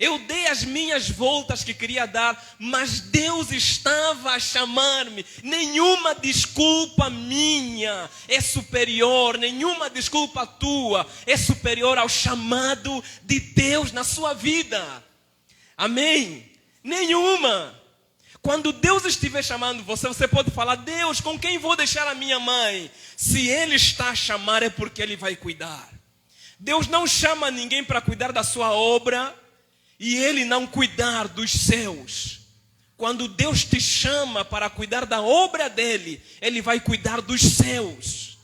Eu dei as minhas voltas que queria dar, mas Deus estava a chamar-me. Nenhuma desculpa minha é superior, nenhuma desculpa tua é superior ao chamado de Deus na sua vida. Amém? Nenhuma. Quando Deus estiver chamando você, você pode falar: Deus, com quem vou deixar a minha mãe? Se Ele está a chamar, é porque Ele vai cuidar. Deus não chama ninguém para cuidar da sua obra e Ele não cuidar dos seus. Quando Deus te chama para cuidar da obra dEle, Ele vai cuidar dos seus.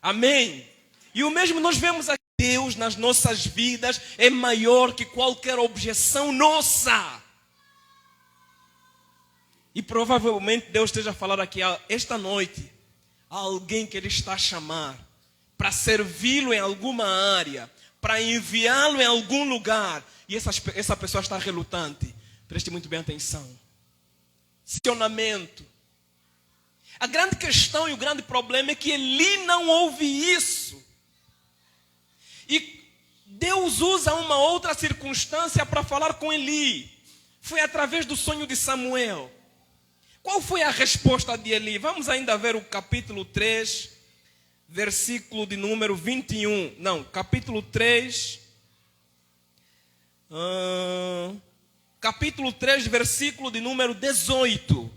Amém? E o mesmo nós vemos aqui. Deus nas nossas vidas é maior que qualquer objeção nossa. E provavelmente Deus esteja a falar aqui esta noite a alguém que Ele está a chamar para servi-lo em alguma área, para enviá-lo em algum lugar, e essa pessoa está relutante. Preste muito bem atenção. Questionamento. A grande questão e o grande problema é que Eli não ouve isso. E Deus usa uma outra circunstância para falar com Eli. Foi através do sonho de Samuel. Qual foi a resposta de Eli? Vamos ainda ver o capítulo 3, versículo de número 21. Não, capítulo 3. Capítulo 3, versículo de número 18.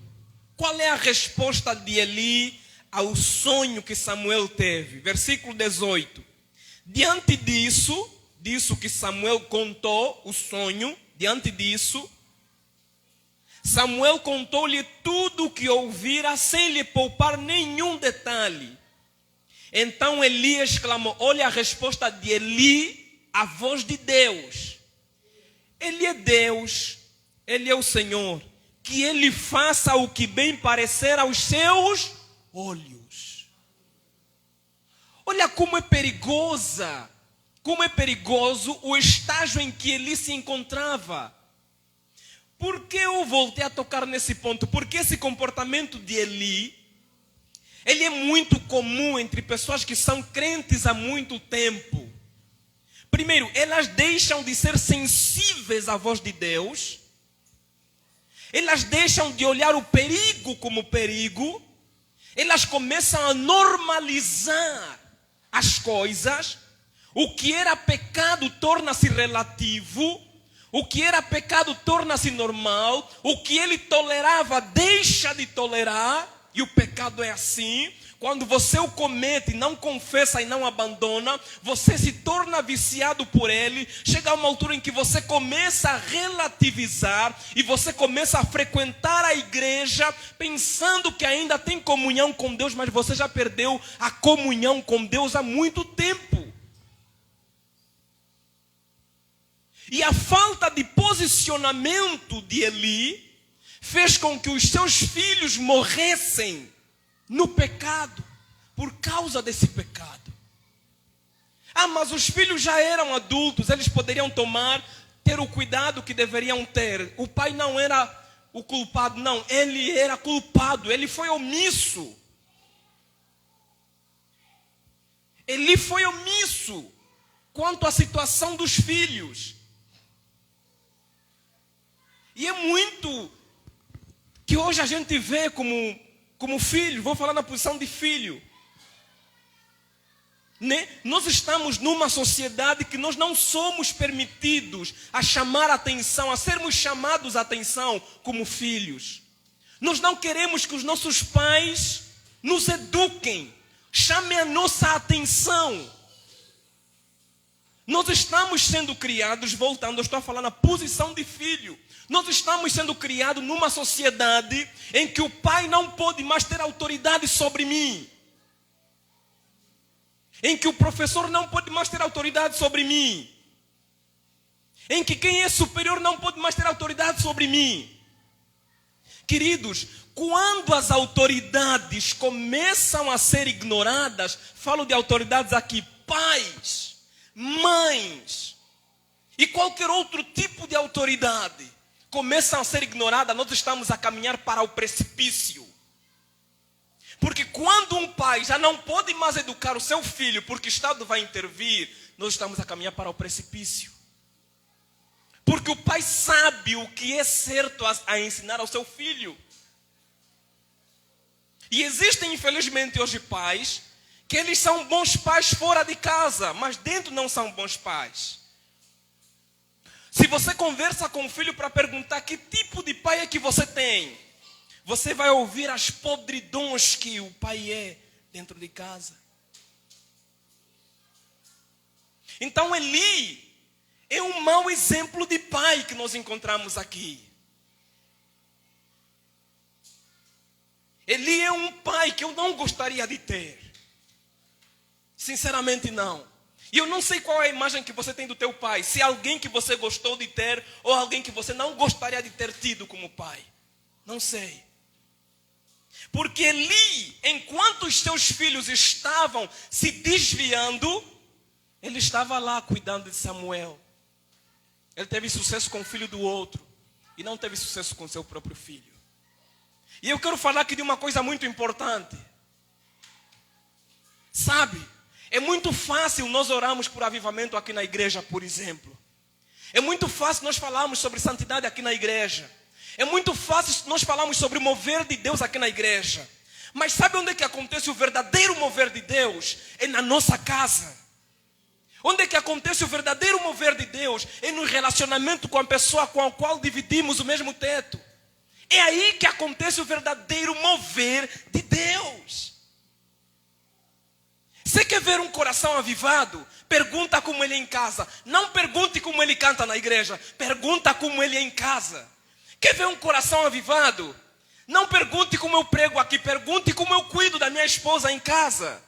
Qual é a resposta de Eli ao sonho que Samuel teve? Versículo 18. Diante disso que Samuel contou, o sonho, diante disso, Samuel contou-lhe tudo o que ouvira, sem lhe poupar nenhum detalhe. Então Eli exclamou: olha a resposta de Eli, a voz de Deus. Ele é Deus, Ele é o Senhor. Que Ele faça o que bem parecer aos seus olhos. Olha como é perigoso o estágio em que Eli se encontrava. Por que eu voltei a tocar nesse ponto? Porque esse comportamento de Eli, ele é muito comum entre pessoas que são crentes há muito tempo. Primeiro, elas deixam de ser sensíveis à voz de Deus. Elas deixam de olhar o perigo como perigo. Elas começam a normalizar as coisas. O que era pecado torna-se relativo. O que era pecado torna-se normal. O que ele tolerava deixa de tolerar. E o pecado é assim. Quando você o comete, não confessa e não abandona, você se torna viciado por ele. Chega a uma altura em que você começa a relativizar e você começa a frequentar a igreja pensando que ainda tem comunhão com Deus, mas você já perdeu a comunhão com Deus há muito tempo. E a falta de posicionamento de Eli fez com que os seus filhos morressem no pecado, por causa desse pecado. Mas os filhos já eram adultos, eles poderiam ter o cuidado que deveriam ter. O pai não era o culpado, não, ele era culpado, ele foi omisso. Ele foi omisso quanto à situação dos filhos. E é muito que hoje a gente vê como filho, vou falar na posição de filho. Nós estamos numa sociedade que nós não somos permitidos a chamar a atenção, a sermos chamados a atenção como filhos. Nós não queremos que os nossos pais nos eduquem, chamem a nossa atenção. Nós estamos sendo criados, voltando, eu estou a falar na posição de filho. Nós estamos sendo criados numa sociedade em que o pai não pode mais ter autoridade sobre mim. Em que o professor não pode mais ter autoridade sobre mim. Em que quem é superior não pode mais ter autoridade sobre mim. Queridos, quando as autoridades começam a ser ignoradas, falo de autoridades aqui, pais, mães e qualquer outro tipo de autoridade, começam a ser ignoradas, nós estamos a caminhar para o precipício. Porque quando um pai já não pode mais educar o seu filho, porque o Estado vai intervir, nós estamos a caminhar para o precipício. Porque o pai sabe o que é certo a ensinar ao seu filho. E existem, infelizmente, hoje pais que eles são bons pais fora de casa, mas dentro não são bons pais. Se você conversa com o filho para perguntar que tipo de pai é que você tem, você vai ouvir as podridões que o pai é dentro de casa. Então Eli é um mau exemplo de pai que nós encontramos aqui. Eli é um pai que eu não gostaria de ter. Sinceramente não. E eu não sei qual é a imagem que você tem do teu pai. Se é alguém que você gostou de ter ou alguém que você não gostaria de ter tido como pai. Não sei. Porque Eli, enquanto os seus filhos estavam se desviando, ele estava lá cuidando de Samuel. Ele teve sucesso com o filho do outro e não teve sucesso com seu próprio filho. E eu quero falar aqui de uma coisa muito importante. Sabe, é muito fácil nós orarmos por avivamento aqui na igreja, por exemplo. É muito fácil nós falarmos sobre santidade aqui na igreja. É muito fácil nós falarmos sobre o mover de Deus aqui na igreja. Mas sabe onde é que acontece o verdadeiro mover de Deus? É na nossa casa. Onde é que acontece o verdadeiro mover de Deus? É no relacionamento com a pessoa com a qual dividimos o mesmo teto. É aí que acontece o verdadeiro mover de Deus. Você quer ver um coração avivado? Pergunta como ele é em casa. Não pergunte como ele canta na igreja. Pergunta como ele é em casa. Quer ver um coração avivado? Não pergunte como eu prego aqui. Pergunte como eu cuido da minha esposa em casa.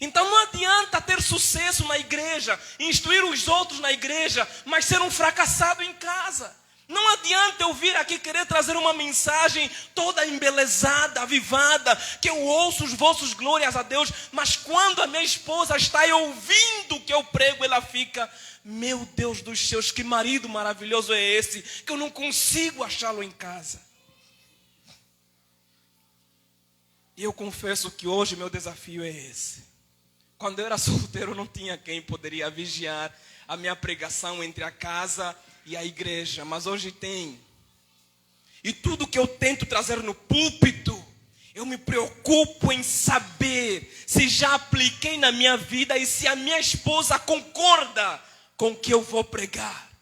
Então não adianta ter sucesso na igreja, instruir os outros na igreja, mas ser um fracassado em casa. Não adianta eu vir aqui querer trazer uma mensagem toda embelezada, avivada, que eu ouço os vossos glórias a Deus, mas quando a minha esposa está aí ouvindo o que eu prego, ela fica, meu Deus dos céus, que marido maravilhoso é esse, que eu não consigo achá-lo em casa. E eu confesso que hoje meu desafio é esse. Quando eu era solteiro, não tinha quem poderia vigiar a minha pregação entre a casa e a igreja. Mas hoje tem. E tudo que eu tento trazer no púlpito, eu me preocupo em saber se já apliquei na minha vida e se a minha esposa concorda com o que eu vou pregar.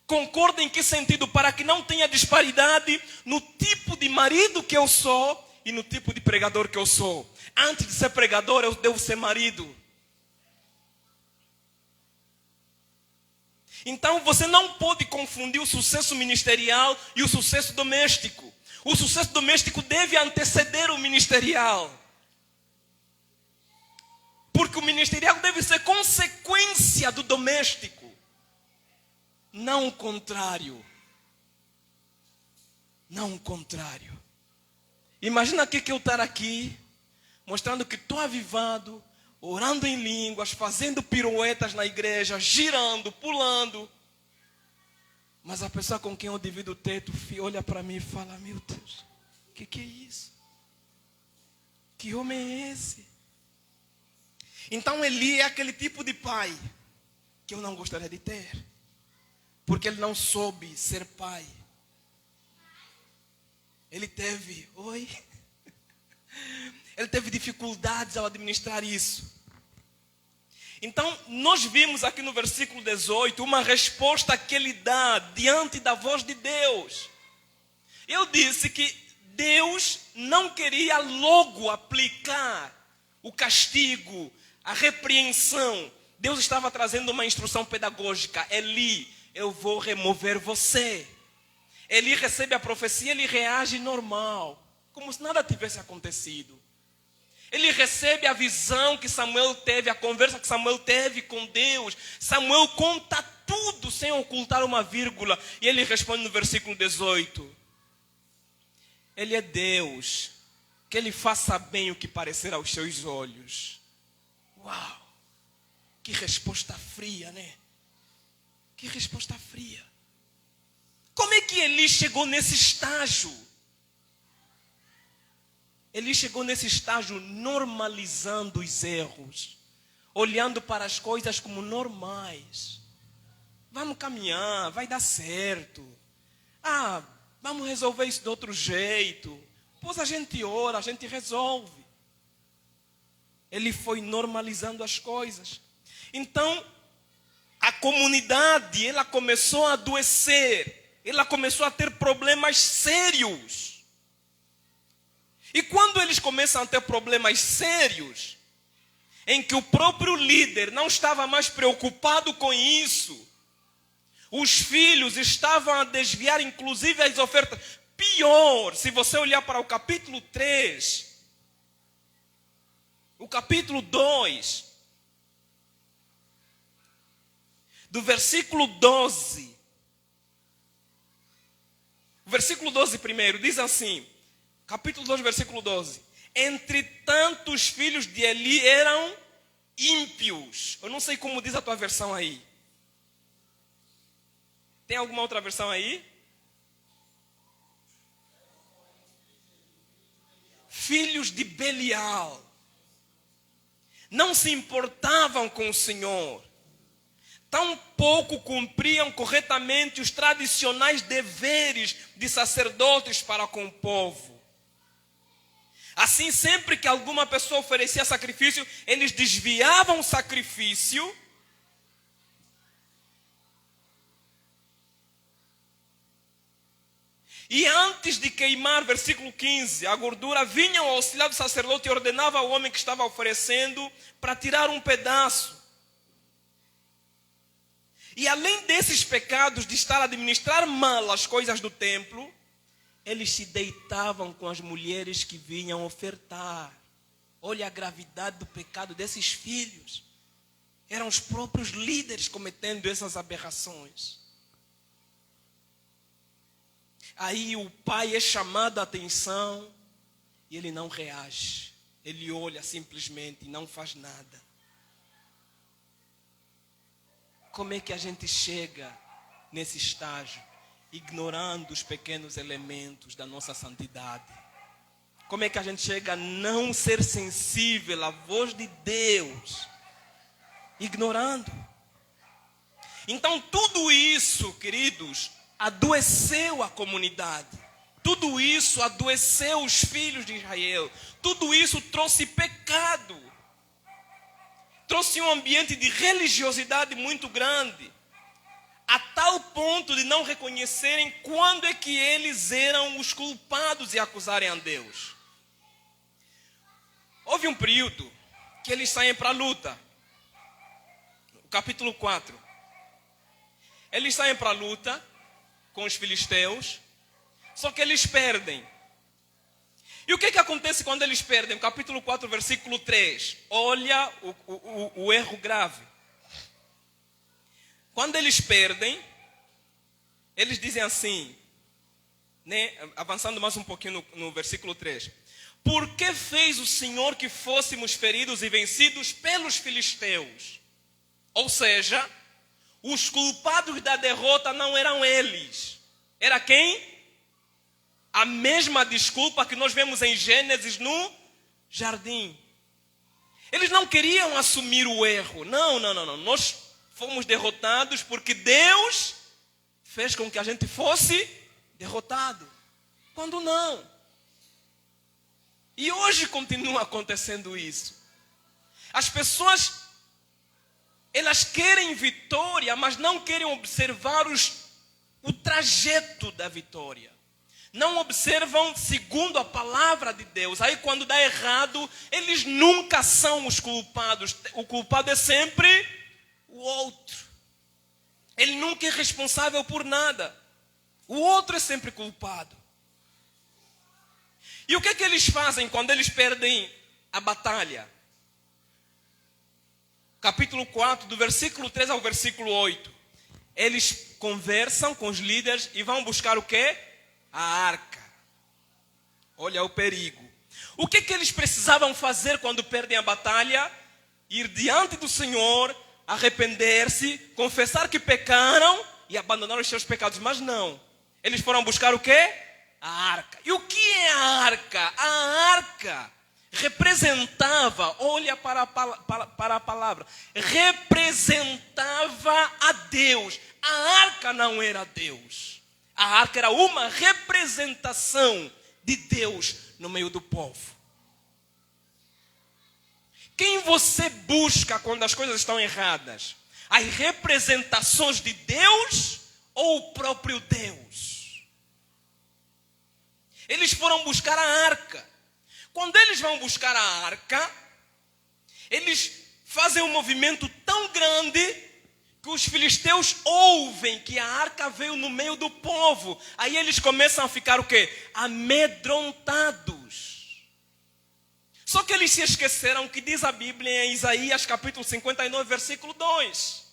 Concorda em que sentido? Para que não tenha disparidade no tipo de marido que eu sou e no tipo de pregador que eu sou. Antes de ser pregador, eu devo ser marido. Então você não pode confundir o sucesso ministerial e o sucesso doméstico. O sucesso doméstico deve anteceder o ministerial. Porque o ministerial deve ser consequência do doméstico. Não o contrário. Não o contrário. Imagina que eu estar aqui, mostrando que estou avivado, orando em línguas, fazendo piruetas na igreja, girando, pulando. Mas a pessoa com quem eu divido o teto olha para mim e fala, meu Deus, o que é isso? Que homem é esse? Então Eli é aquele tipo de pai que eu não gostaria de ter. Porque ele não soube ser pai. Ele teve, Ele teve dificuldades ao administrar isso. Então, nós vimos aqui no versículo 18 uma resposta que ele dá diante da voz de Deus. Eu disse que Deus não queria logo aplicar o castigo, a repreensão. Deus estava trazendo uma instrução pedagógica. Eli, eu vou remover você. Eli recebe a profecia, ele reage normal, como se nada tivesse acontecido. Ele recebe a visão que Samuel teve, a conversa que Samuel teve com Deus. Samuel conta tudo sem ocultar uma vírgula. E ele responde no versículo 18. Ele é Deus, que ele faça bem o que parecer aos seus olhos. Uau! Que resposta fria, né? Que resposta fria. Como é que Eli chegou nesse estágio? Ele chegou nesse estágio normalizando os erros. olhando para as coisas como normais. Vamos caminhar, vai dar certo. Vamos resolver isso de outro jeito. Pois a gente ora, a gente resolve. Ele foi normalizando as coisas. Então, a comunidade, ela começou a adoecer. Ela começou a ter problemas sérios. E quando eles começam a ter problemas sérios, em que o próprio líder não estava mais preocupado com isso, os filhos estavam a desviar inclusive as ofertas. Pior, se você olhar para o capítulo 3, o capítulo 2, do versículo 12. O versículo 12 primeiro diz assim, capítulo 2, versículo 12. Entretanto, os filhos de Eli eram ímpios. Eu não sei como diz a tua versão aí. Tem alguma outra versão aí? Filhos de Belial. Não se importavam com o Senhor. Tampouco cumpriam corretamente os tradicionais deveres de sacerdotes para com o povo. Assim, sempre que alguma pessoa oferecia sacrifício, eles desviavam o sacrifício e antes de queimar, versículo 15, a gordura, vinham ao auxiliar do sacerdote e ordenava ao homem que estava oferecendo para tirar um pedaço. E além desses pecados de estar a administrar mal as coisas do templo, eles se deitavam com as mulheres que vinham ofertar. Olha a gravidade do pecado desses filhos. Eram os próprios líderes cometendo essas aberrações. Aí o pai é chamado a atenção e ele não reage. Ele olha simplesmente e não faz nada. Como é que a gente chega nesse estágio, ignorando os pequenos elementos da nossa santidade? Como é que a gente chega a não ser sensível à voz de Deus, ignorando? Então tudo isso, queridos, adoeceu a comunidade. Tudo isso adoeceu os filhos de Israel. Tudo isso trouxe pecado. Trouxe um ambiente de religiosidade muito grande, a tal ponto de não reconhecerem quando é que eles eram os culpados e acusarem a Deus. Houve um período que eles saem para a luta. O capítulo 4. Eles saem para a luta com os filisteus, só que eles perdem. E o que acontece quando eles perdem? O capítulo 4, versículo 3. Olha o erro grave. Quando eles perdem, eles dizem assim, né? Avançando mais um pouquinho no versículo 3. Por que fez o Senhor que fôssemos feridos e vencidos pelos filisteus? Ou seja, os culpados da derrota não eram eles. Era quem? A mesma desculpa que nós vemos em Gênesis no jardim. Eles não queriam assumir o erro. Não. Nós fomos derrotados porque Deus fez com que a gente fosse derrotado. Quando não. E hoje continua acontecendo isso. As pessoas, elas querem vitória, mas não querem observar o trajeto da vitória. Não observam segundo a palavra de Deus. Aí quando dá errado, eles nunca são os culpados. O culpado é sempre o outro. Ele nunca é responsável por nada. O outro é sempre culpado. E o que eles fazem quando eles perdem a batalha? Capítulo 4, do versículo 3 ao versículo 8. Eles conversam com os líderes e vão buscar o quê? A arca. Olha o perigo. O que eles precisavam fazer quando perdem a batalha? Ir diante do Senhor, arrepender-se, confessar que pecaram e abandonar os seus pecados. Mas não. Eles foram buscar o quê? A arca. E o que é a arca? A arca representava, olha para a palavra, representava a Deus. A arca não era Deus. A arca era uma representação de Deus no meio do povo. Quem você busca quando as coisas estão erradas? As representações de Deus ou o próprio Deus? Eles foram buscar a arca. Quando eles vão buscar a arca, eles fazem um movimento tão grande que os filisteus ouvem que a arca veio no meio do povo. Aí eles começam a ficar o quê? Amedrontados. Só que eles se esqueceram que diz a Bíblia em Isaías capítulo 59, versículo 2.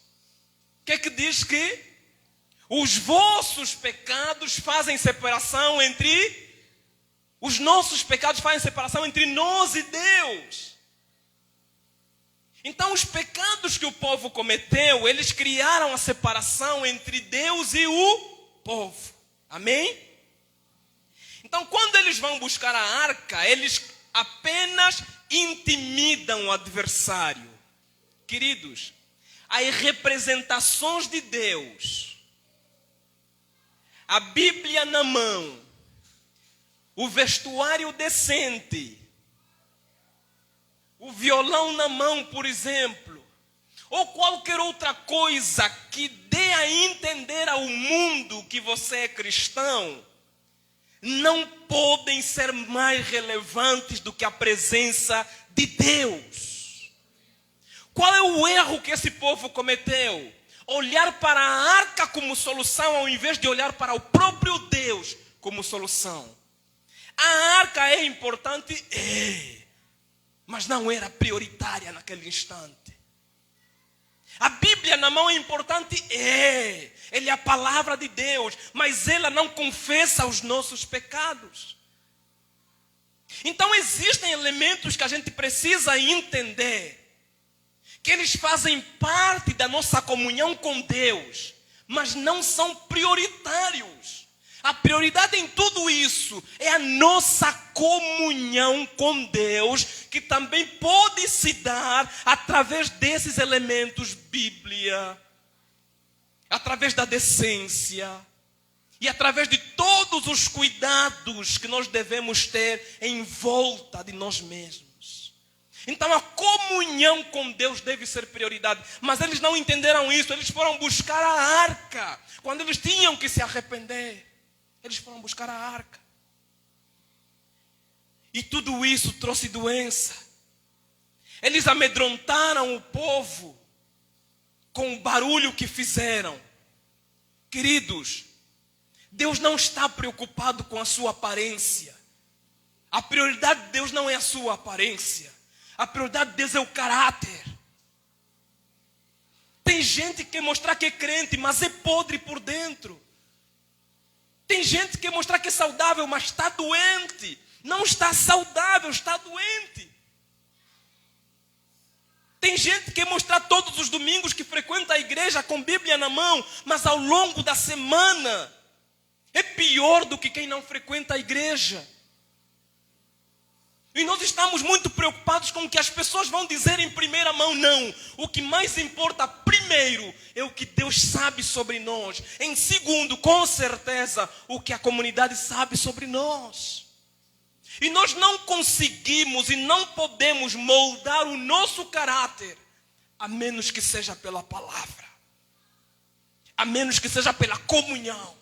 Que diz que os vossos pecados fazem separação entre... Os nossos pecados fazem separação entre nós e Deus. Então os pecados que o povo cometeu, eles criaram a separação entre Deus e o povo. Amém? Então quando eles vão buscar a arca, eles apenas intimidam o adversário. Queridos, as representações de Deus, a Bíblia na mão, o vestuário decente, o violão na mão, por exemplo, ou qualquer outra coisa que dê a entender ao mundo que você é cristão, não podem ser mais relevantes do que a presença de Deus. Qual é o erro que esse povo cometeu? Olhar para a arca como solução ao invés de olhar para o próprio Deus como solução. A arca é importante? É, mas não era prioritária naquele instante. A Bíblia na mão é importante? É, ele é a palavra de Deus, mas ela não confessa os nossos pecados. Então existem elementos que a gente precisa entender, que eles fazem parte da nossa comunhão com Deus, mas não são prioritários. A prioridade em tudo isso é a nossa comunhão com Deus, que também pode se dar através desses elementos, Bíblia, através da decência e através de todos os cuidados que nós devemos ter em volta de nós mesmos. Então a comunhão com Deus deve ser prioridade, mas eles não entenderam isso. Eles foram buscar a arca quando eles tinham que se arrepender. Eles foram buscar a arca. E tudo isso trouxe doença. Eles amedrontaram o povo com o barulho que fizeram. Queridos, Deus não está preocupado com a sua aparência. A prioridade de Deus não é a sua aparência. A prioridade de Deus é o caráter. Tem gente que quer mostrar que é crente, mas é podre por dentro. Tem gente que quer mostrar que é saudável, mas está doente. Não está saudável, está doente. Tem gente que quer mostrar todos os domingos que frequenta a igreja com Bíblia na mão, mas ao longo da semana é pior do que quem não frequenta a igreja. E nós estamos muito preocupados com o que as pessoas vão dizer em primeira mão. Não. O que mais importa primeiro é o que Deus sabe sobre nós. Em segundo, com certeza, o que a comunidade sabe sobre nós. E nós não conseguimos e não podemos moldar o nosso caráter, a menos que seja pela palavra. A menos que seja pela comunhão.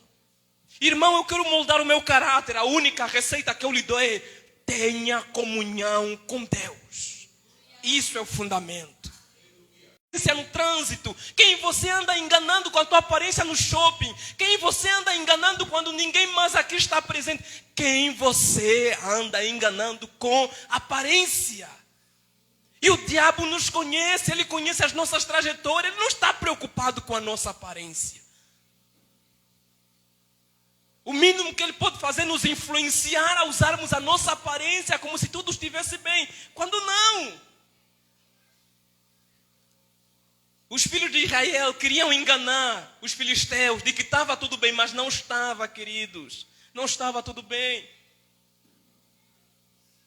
Irmão, eu quero moldar o meu caráter. A única receita que eu lhe dou é: tenha comunhão com Deus. Isso é o fundamento. No trânsito, quem você anda enganando com a tua aparência no shopping, quem você anda enganando quando ninguém mais aqui está presente, quem você anda enganando com aparência. E o diabo nos conhece, ele conhece as nossas trajetórias, ele não está preocupado com a nossa aparência. O mínimo que ele pode fazer é nos influenciar a usarmos a nossa aparência como se tudo estivesse bem, quando não. Os filhos de Israel queriam enganar os filisteus de que estava tudo bem, mas não estava, queridos. Não estava tudo bem.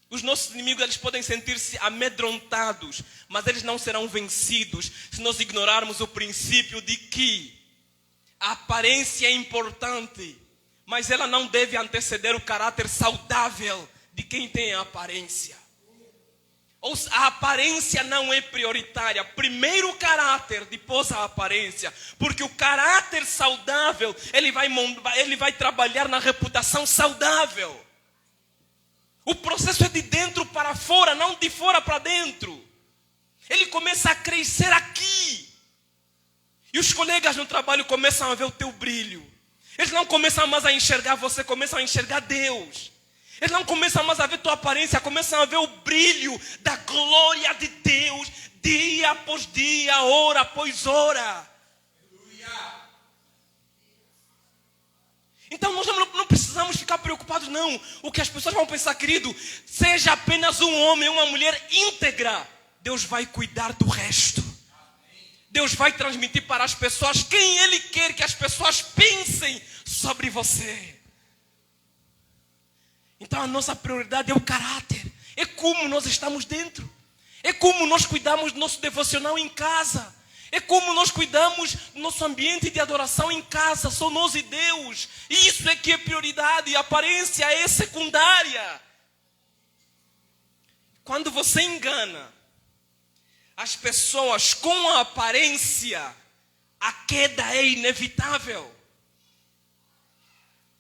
Os nossos inimigos, eles podem sentir-se amedrontados, mas eles não serão vencidos se nós ignorarmos o princípio de que a aparência é importante, mas ela não deve anteceder o caráter saudável de quem tem a aparência. A aparência não é prioritária. Primeiro o caráter, depois a aparência. Porque o caráter saudável, ele vai trabalhar na reputação saudável. O processo é de dentro para fora, não de fora para dentro. Ele começa a crescer aqui. E os colegas no trabalho começam a ver o teu brilho. Eles não começam mais a enxergar você, começam a enxergar Deus. Eles não começam mais a ver tua aparência, começam a ver o brilho da glória de Deus, dia após dia, hora após hora. Então nós não precisamos ficar preocupados, não. O que as pessoas vão pensar, querido, seja apenas um homem, uma mulher íntegra, Deus vai cuidar do resto. Deus vai transmitir para as pessoas quem Ele quer que as pessoas pensem sobre você. Então a nossa prioridade é o caráter. É como nós estamos dentro. É como nós cuidamos do nosso devocional em casa. É como nós cuidamos do nosso ambiente de adoração em casa. Só nós e Deus. Isso é que é prioridade. E a aparência é secundária. Quando você engana as pessoas com a aparência, a queda é inevitável.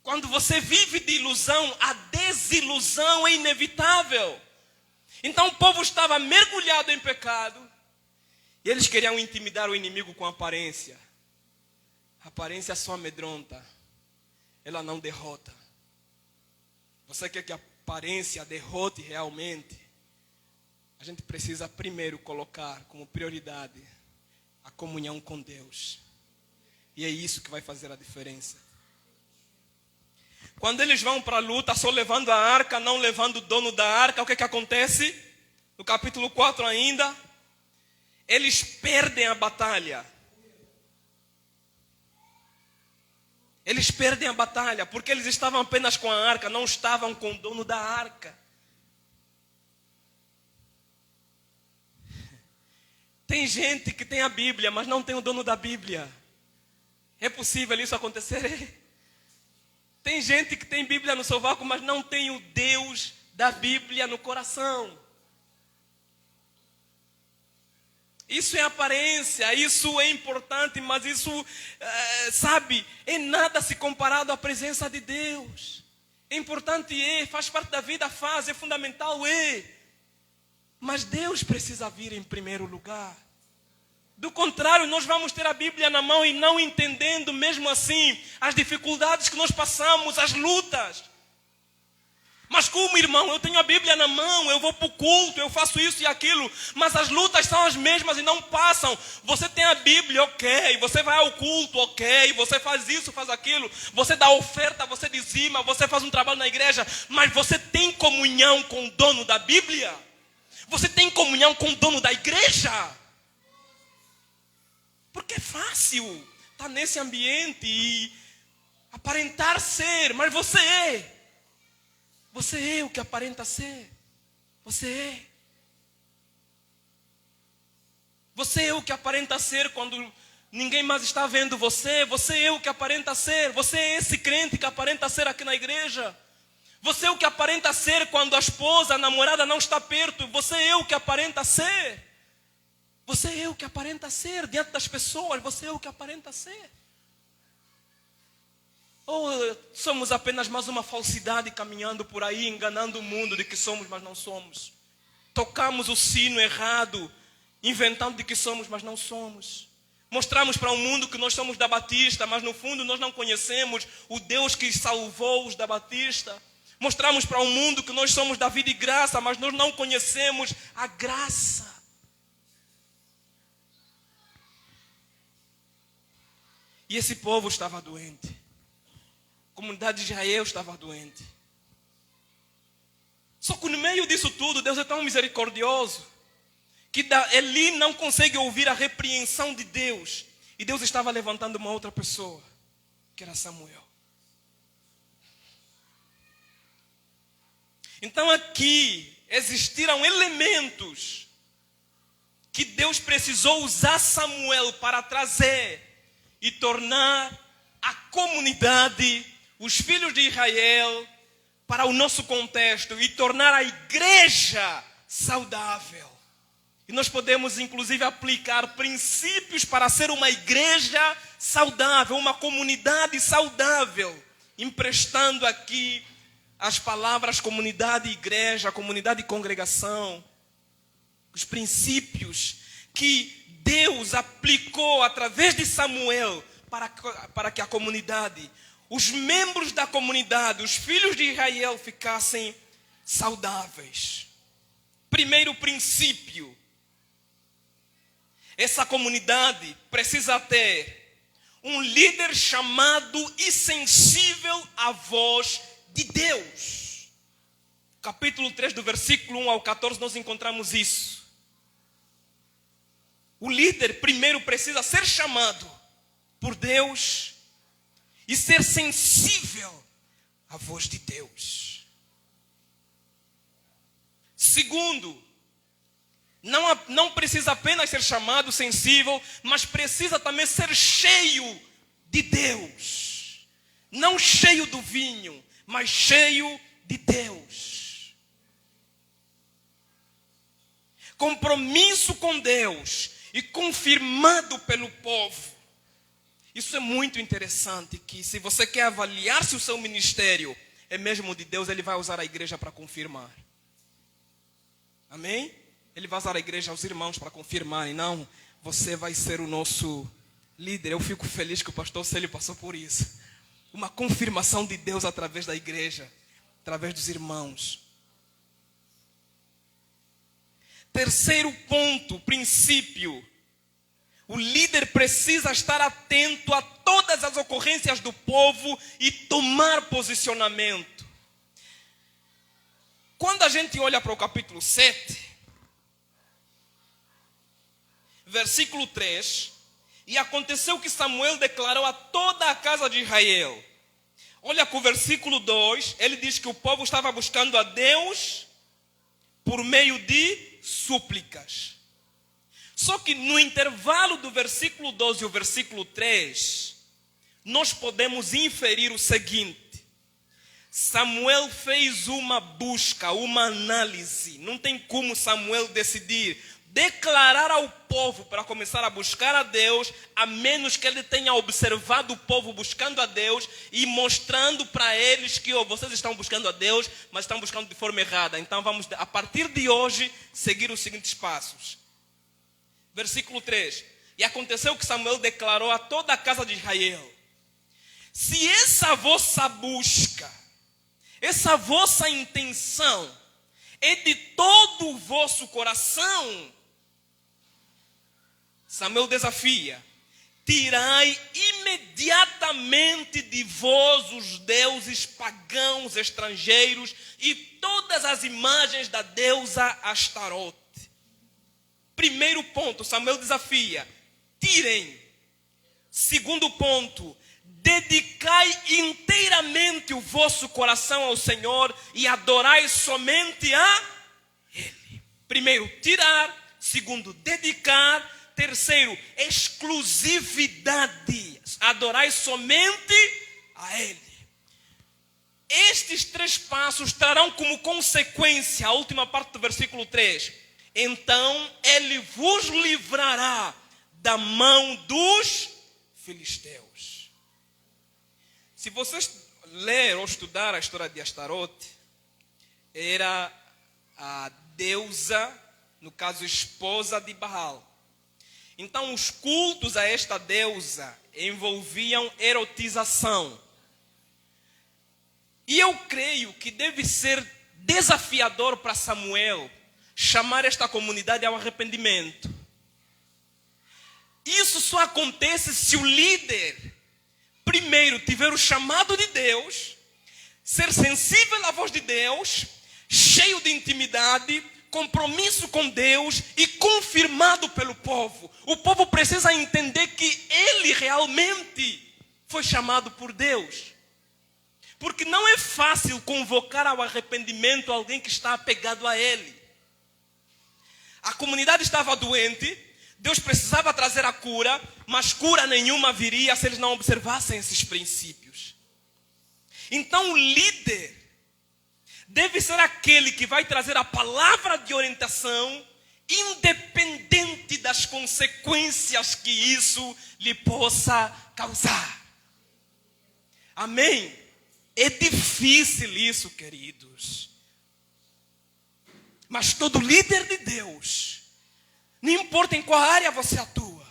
Quando você vive de ilusão, a desilusão é inevitável. Então o povo estava mergulhado em pecado. E eles queriam intimidar o inimigo com a aparência. A aparência só amedronta. Ela não derrota. Você quer que a aparência derrote realmente? A gente precisa primeiro colocar como prioridade a comunhão com Deus. E é isso que vai fazer a diferença. Quando eles vão para a luta só levando a arca, não levando o dono da arca, o que acontece? No capítulo 4 ainda, eles perdem a batalha. Eles perdem a batalha porque eles estavam apenas com a arca, não estavam com o dono da arca. Tem gente que tem a Bíblia, mas não tem o dono da Bíblia. É possível isso acontecer? Tem gente que tem Bíblia no sovaco, mas não tem o Deus da Bíblia no coração. Isso é aparência, isso é importante, mas isso, é nada se comparado à presença de Deus. É importante, faz parte da vida, é fundamental, mas Deus precisa vir em primeiro lugar. Do contrário, nós vamos ter a Bíblia na mão e não entendendo mesmo assim as dificuldades que nós passamos, as lutas. Mas como, irmão, eu tenho a Bíblia na mão, eu vou para o culto, eu faço isso e aquilo, mas as lutas são as mesmas e não passam. Você tem a Bíblia, ok, você vai ao culto, ok, você faz isso, faz aquilo, você dá oferta, você dizima, você faz um trabalho na igreja, mas você tem comunhão com o dono da Bíblia? Você tem comunhão com o dono da igreja? Porque é fácil estar nesse ambiente e aparentar ser, mas você é. Você é o que aparenta ser. Você é. Você é o que aparenta ser quando ninguém mais está vendo você. Você é o que aparenta ser. Você é esse crente que aparenta ser aqui na igreja. Você é o que aparenta ser quando a esposa, a namorada não está perto. Você é o que aparenta ser. Você é o que aparenta ser diante das pessoas. Você é o que aparenta ser. Ou somos apenas mais uma falsidade caminhando por aí, enganando o mundo de que somos, mas não somos. Tocamos o sino errado, inventando de que somos, mas não somos. Mostramos para o mundo que nós somos da Batista, mas no fundo nós não conhecemos o Deus que salvou os da Batista. Mostramos para o mundo que nós somos da vida e graça, mas nós não conhecemos a graça. E esse povo estava doente. A comunidade de Israel estava doente. Só que no meio disso tudo, Deus é tão misericordioso que Eli não consegue ouvir a repreensão de Deus. E Deus estava levantando uma outra pessoa, que era Samuel. Então aqui, existiram elementos que Deus precisou usar Samuel para trazer e tornar a comunidade, os filhos de Israel, para o nosso contexto e tornar a igreja saudável. E nós podemos inclusive aplicar princípios para ser uma igreja saudável, uma comunidade saudável, emprestando aqui as palavras comunidade e igreja, comunidade e congregação, os princípios que Deus aplicou através de Samuel para que a comunidade, os membros da comunidade, os filhos de Israel ficassem saudáveis. Primeiro princípio: essa comunidade precisa ter um líder chamado e sensível à voz de Deus. Capítulo 3, do versículo 1 ao 14, nós encontramos isso. O líder primeiro precisa ser chamado por Deus e ser sensível à voz de Deus. Segundo, não precisa apenas ser chamado, sensível, mas precisa também ser cheio de Deus. Não cheio do vinho, mas cheio de Deus. Compromisso com Deus e confirmado pelo povo. Isso é muito interessante, que se você quer avaliar se o seu ministério é mesmo de Deus, Ele vai usar a igreja para confirmar. Amém? Ele vai usar a igreja, os irmãos, para confirmar. E não, você vai ser o nosso líder. Eu fico feliz que o pastor Célio passou por isso. Uma confirmação de Deus através da igreja, através dos irmãos. Terceiro ponto, princípio: o líder precisa estar atento a todas as ocorrências do povo e tomar posicionamento. Quando a gente olha para o capítulo 7, versículo 3, e aconteceu que Samuel declarou a toda a casa de Israel. Olha com o versículo 2, ele diz que o povo estava buscando a Deus por meio de súplicas. Só que no intervalo do versículo 12 e o versículo 3, nós podemos inferir o seguinte: Samuel fez uma busca, uma análise. Não tem como Samuel decidir declarar ao povo para começar a buscar a Deus, a menos que ele tenha observado o povo buscando a Deus e mostrando para eles que vocês estão buscando a Deus, mas estão buscando de forma errada. Então vamos, a partir de hoje, seguir os seguintes passos. Versículo 3. E aconteceu que Samuel declarou a toda a casa de Israel: se essa vossa busca, essa vossa intenção é de todo o vosso coração, Samuel desafia: tirai imediatamente de vós os deuses pagãos estrangeiros e todas as imagens da deusa Astarote. Primeiro ponto, Samuel desafia: tirem. Segundo ponto, dedicai inteiramente o vosso coração ao Senhor e adorai somente a Ele. Primeiro, tirar. Segundo, dedicar. Terceiro, exclusividade. Adorai somente a Ele. Estes três passos trarão como consequência a última parte do versículo 3. Então Ele vos livrará da mão dos filisteus. Se vocês ler ou estudar a história de Astarote, era a deusa, no caso esposa de Baal. Então os cultos a esta deusa envolviam erotização. E eu creio que deve ser desafiador para Samuel chamar esta comunidade ao arrependimento. Isso só acontece se o líder primeiro tiver o chamado de Deus, ser sensível à voz de Deus, cheio de intimidade, compromisso com Deus e confirmado pelo povo. O povo precisa entender que ele realmente foi chamado por Deus. Porque não é fácil convocar ao arrependimento alguém que está apegado a ele. A comunidade estava doente, Deus precisava trazer a cura, mas cura nenhuma viria se eles não observassem esses princípios. Então o líder deve ser aquele que vai trazer a palavra de orientação, independente das consequências que isso lhe possa causar. Amém? É difícil isso, queridos. Mas todo líder de Deus, não importa em qual área você atua,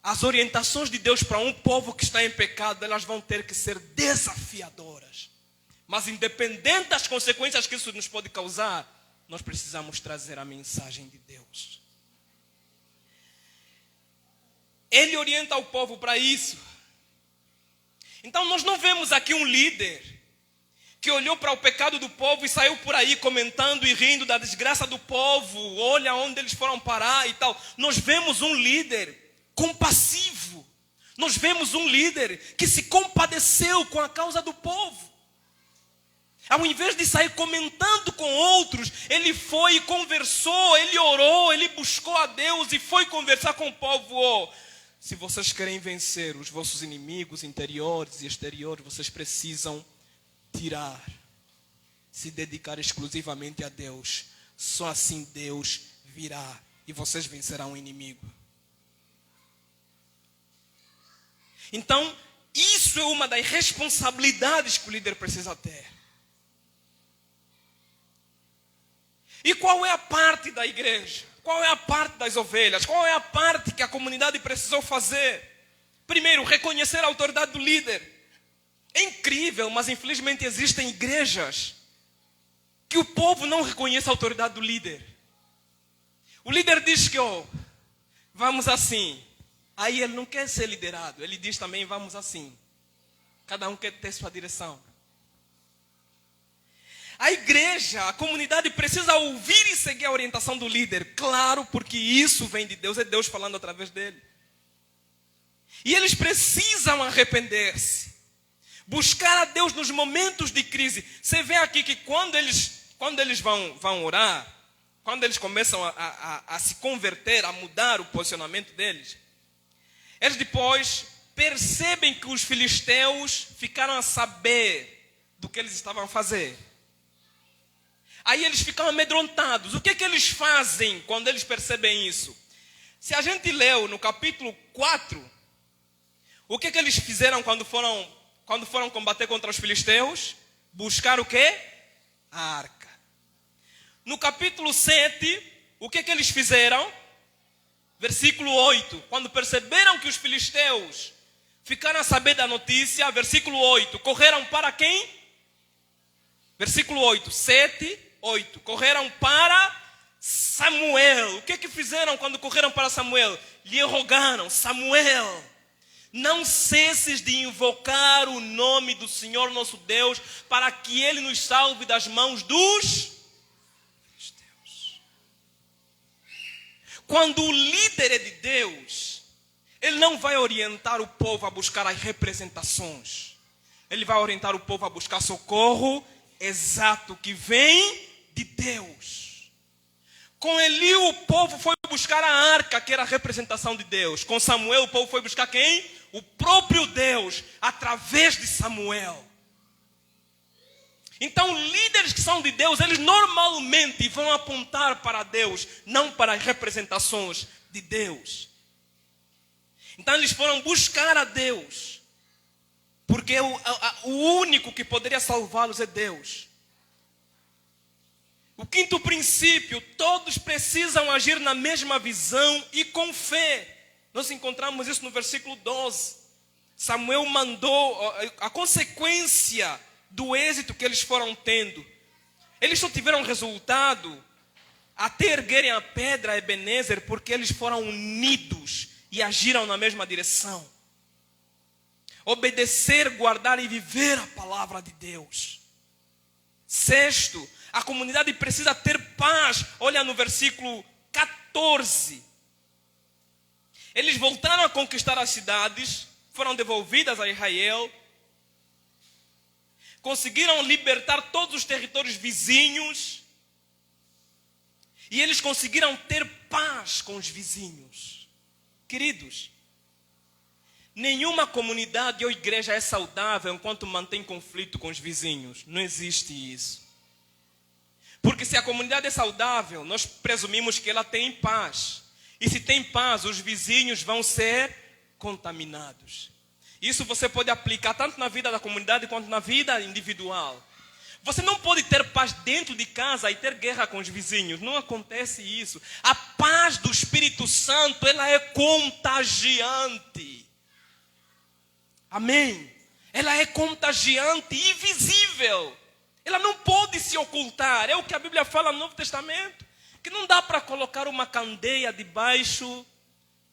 as orientações de Deus para um povo que está em pecado, elas vão ter que ser desafiadoras. Mas independente das consequências que isso nos pode causar, nós precisamos trazer a mensagem de Deus. Ele orienta o povo para isso. Então nós não vemos aqui um líder que olhou para o pecado do povo e saiu por aí comentando e rindo da desgraça do povo. Olha onde eles foram parar e tal. Nós vemos um líder compassivo. Nós vemos um líder que se compadeceu com a causa do povo. Ao invés de sair comentando com outros, ele foi e conversou, ele orou, ele buscou a Deus e foi conversar com o povo. Oh, se vocês querem vencer os vossos inimigos interiores e exteriores, vocês precisam se dedicar exclusivamente a Deus. Só assim Deus virá e vocês vencerão o inimigo. Então, isso é uma das responsabilidades que o líder precisa ter. E qual é a parte da igreja? Qual é a parte das ovelhas? Qual é a parte que a comunidade precisou fazer? Primeiro, reconhecer a autoridade do líder. É incrível, mas infelizmente existem igrejas que o povo não reconhece a autoridade do líder. O líder diz que, vamos assim. Aí ele não quer ser liderado. Ele diz também, vamos assim. Cada um quer ter sua direção. A igreja, a comunidade precisa ouvir e seguir a orientação do líder. Claro, porque isso vem de Deus, é Deus falando através dele. E eles precisam arrepender-se. Buscar a Deus nos momentos de crise. Você vê aqui que quando eles vão orar, quando eles começam a se converter, a mudar o posicionamento deles, eles depois percebem que os filisteus ficaram a saber do que eles estavam a fazer. Aí eles ficam amedrontados. O que eles fazem quando eles percebem isso? Se a gente leu no capítulo 4, o que eles fizeram quando foram combater contra os filisteus? Buscar o quê? A arca. No capítulo 7, o que eles fizeram? Versículo 8. Quando perceberam que os filisteus ficaram a saber da notícia, versículo 8. Correram para quem? Versículo 8. 7, 8. Correram para Samuel. O que fizeram quando correram para Samuel? Lhe rogaram: Samuel, não cesses de invocar o nome do Senhor nosso Deus, para que Ele nos salve das mãos dos filisteus. Quando o líder é de Deus, ele não vai orientar o povo a buscar as representações. Ele vai orientar o povo a buscar socorro exato que vem de Deus. Com Eli o povo foi buscar a arca, que era a representação de Deus. Com Samuel o povo foi buscar quem? O próprio Deus, através de Samuel. Então líderes que são de Deus, eles normalmente vão apontar para Deus, não para as representações de Deus. Então eles foram buscar a Deus, porque o único que poderia salvá-los é Deus. O quinto princípio: todos precisam agir na mesma visão e com fé. Nós encontramos isso no versículo 12. Samuel mandou a consequência do êxito que eles foram tendo. Eles só tiveram resultado até erguerem a pedra Ebenezer, porque eles foram unidos e agiram na mesma direção. Obedecer, guardar e viver a palavra de Deus. Sexto, a comunidade precisa ter paz. Olha no versículo 14. Eles voltaram a conquistar as cidades, foram devolvidas a Israel. conseguiram libertar todos os territórios vizinhos e eles conseguiram ter paz com os vizinhos. Queridos, nenhuma comunidade ou igreja é saudável enquanto mantém conflito com os vizinhos. Não existe isso. Porque se a comunidade é saudável, nós presumimos que ela tem paz. E se tem paz, os vizinhos vão ser contaminados. Isso você pode aplicar tanto na vida da comunidade quanto na vida individual. Você não pode ter paz dentro de casa e ter guerra com os vizinhos. Não acontece isso. A paz do Espírito Santo, ela é contagiante. Amém? Ela é contagiante e visível. Ela não pode se ocultar. É o que a Bíblia fala no Novo Testamento. Que não dá para colocar uma candeia debaixo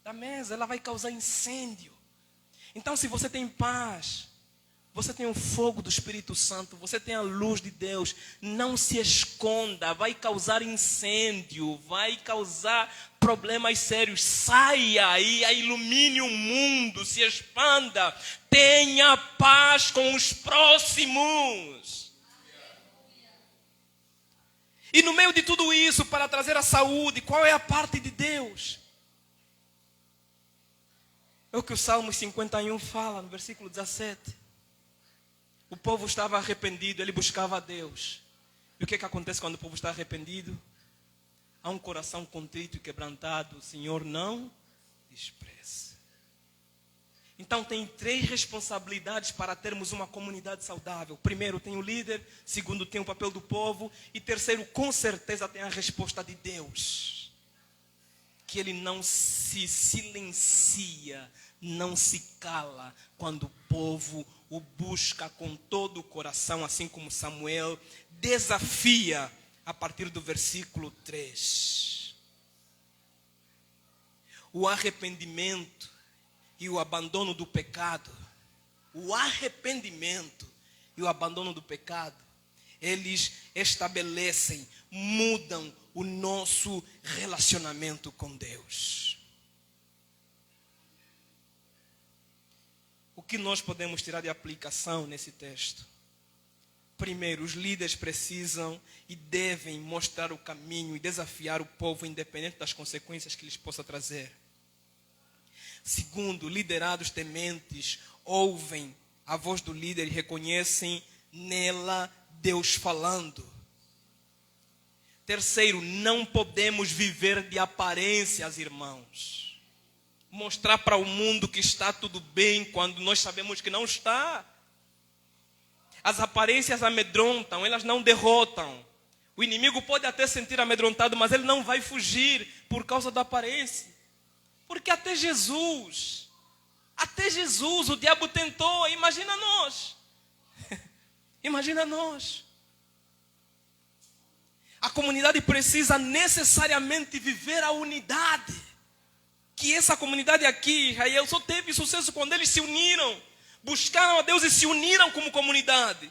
da mesa. Ela vai causar incêndio. Então, se você tem paz, você tem o fogo do Espírito Santo, você tem a luz de Deus, não se esconda. Vai causar incêndio, vai causar problemas sérios. Saia e ilumine o mundo, se expanda. Tenha paz com os próximos. E no meio de tudo isso, para trazer a saúde, qual é a parte de Deus? É o que o Salmo 51 fala, no versículo 17. O povo estava arrependido, ele buscava a Deus. E o que acontece quando o povo está arrependido? Há um coração contrito e quebrantado, o Senhor não despreza. Então tem 3 responsabilidades para termos uma comunidade saudável. Primeiro tem o líder, segundo tem o papel do povo e terceiro com certeza tem a resposta de Deus. Que Ele não se silencia, não se cala quando o povo o busca com todo o coração, assim como Samuel desafia a partir do versículo 3. O arrependimento e o abandono do pecado, o arrependimento e o abandono do pecado, eles estabelecem, mudam o nosso relacionamento com Deus. O que nós podemos tirar de aplicação nesse texto? Primeiro, os líderes precisam e devem mostrar o caminho e desafiar o povo, independente das consequências que lhes possa trazer. Segundo, liderados tementes ouvem a voz do líder e reconhecem nela Deus falando. Terceiro, não podemos viver de aparências, irmãos. Mostrar para o mundo que está tudo bem quando nós sabemos que não está. As aparências amedrontam, elas não derrotam. O inimigo pode até sentir amedrontado, mas ele não vai fugir por causa da aparência. Porque até Jesus, o diabo tentou, imagina nós. Imagina nós. A comunidade precisa necessariamente viver a unidade. Que essa comunidade aqui, Israel, só teve sucesso quando eles se uniram. Buscaram a Deus e se uniram como comunidade.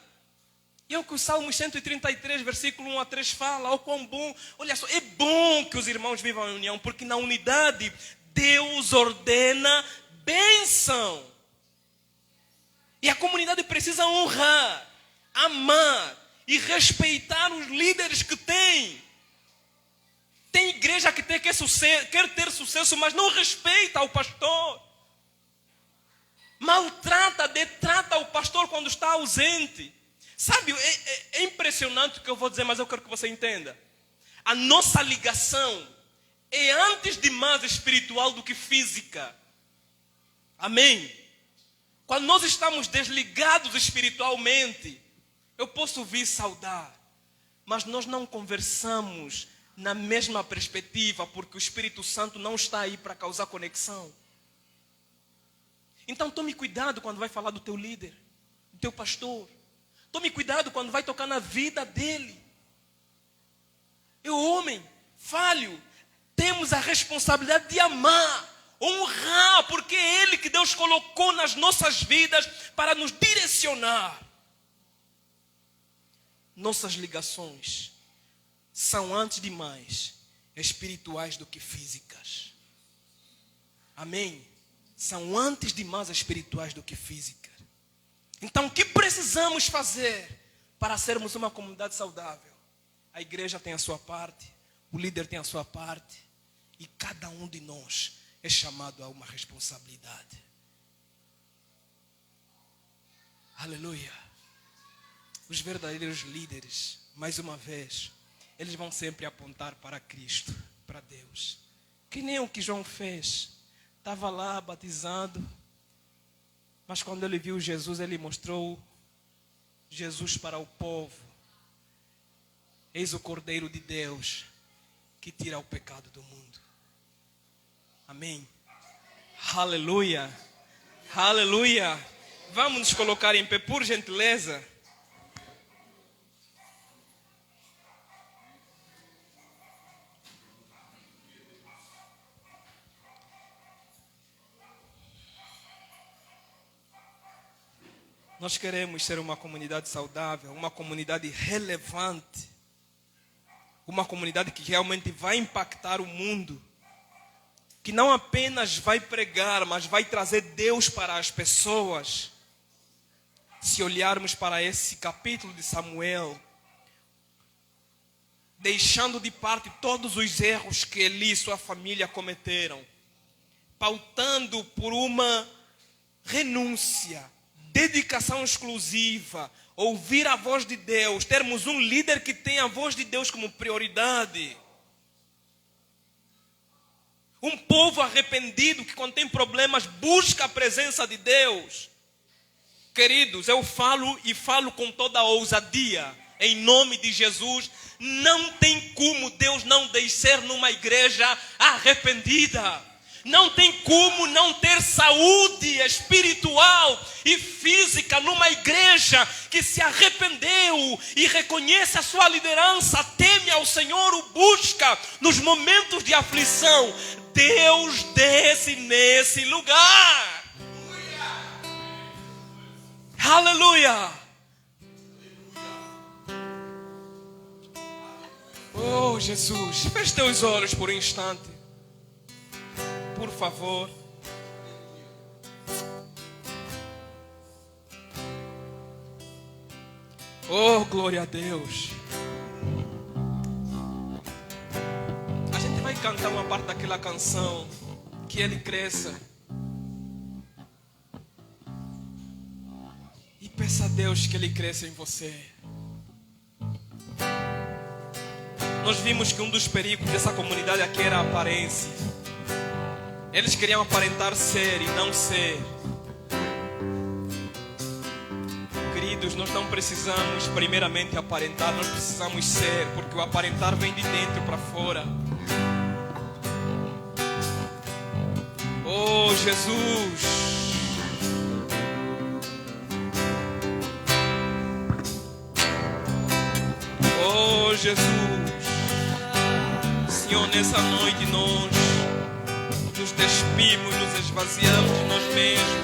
E é o que o Salmo 133, versículo 1 a 3 fala. Oh, quão bom, olha só, é bom que os irmãos vivam em união, porque na unidade Deus ordena bênção. E a comunidade precisa honrar, amar e respeitar os líderes que tem. Tem igreja que quer ter sucesso, mas não respeita o pastor. Maltrata, detrata o pastor quando está ausente. Sabe, é impressionante o que eu vou dizer, mas eu quero que você entenda. A nossa ligação é antes de mais espiritual do que física. Amém? Quando nós estamos desligados espiritualmente, eu posso vir saudar, mas nós não conversamos na mesma perspectiva, porque o Espírito Santo não está aí para causar conexão. Então tome cuidado quando vai falar do teu líder, do teu pastor. Tome cuidado quando vai tocar na vida dele. Eu, homem, falho, temos a responsabilidade de amar, honrar, porque é Ele que Deus colocou nas nossas vidas para nos direcionar. Nossas ligações são, antes de mais, espirituais do que físicas. Amém? São antes de mais espirituais do que físicas. Então, o que precisamos fazer para sermos uma comunidade saudável? A igreja tem a sua parte, o líder tem a sua parte, e cada um de nós é chamado a uma responsabilidade. Aleluia. Os verdadeiros líderes, mais uma vez, eles vão sempre apontar para Cristo, para Deus. Que nem o que João fez. Estava lá batizado, mas quando ele viu Jesus, ele mostrou Jesus para o povo. Eis o Cordeiro de Deus que tira o pecado do mundo. Amém. Aleluia. Aleluia. Vamos nos colocar em pé, por gentileza. Nós queremos ser uma comunidade saudável, uma comunidade relevante, uma comunidade que realmente vai impactar o mundo, que não apenas vai pregar, mas vai trazer Deus para as pessoas. Se olharmos para esse capítulo de Samuel, deixando de parte todos os erros que Eli e sua família cometeram, pautando por uma renúncia, dedicação exclusiva, ouvir a voz de Deus, termos um líder que tem a voz de Deus como prioridade. Um povo arrependido que quando tem problemas busca a presença de Deus. Queridos, eu falo e falo com toda a ousadia, em nome de Jesus, não tem como Deus não descer numa igreja arrependida. Não tem como não ter saúde espiritual e física numa igreja que se arrependeu e reconhece a sua liderança, teme ao Senhor, o busca nos momentos de aflição. Deus desce nesse lugar. Aleluia. Oh, Jesus, feche teus olhos por um instante. Por favor. Oh, glória a Deus. A gente vai cantar uma parte daquela canção, que ele cresça. E peça a Deus que ele cresça em você. Nós vimos que um dos perigos dessa comunidade aqui era a aparência. Eles queriam aparentar ser e não ser. Queridos, nós não precisamos primeiramente aparentar, nós precisamos ser, porque o aparentar vem de dentro para fora. Oh, Jesus. Oh, Jesus. Senhor, nessa noite nós nos despimos, nos esvaziamos de nós mesmos.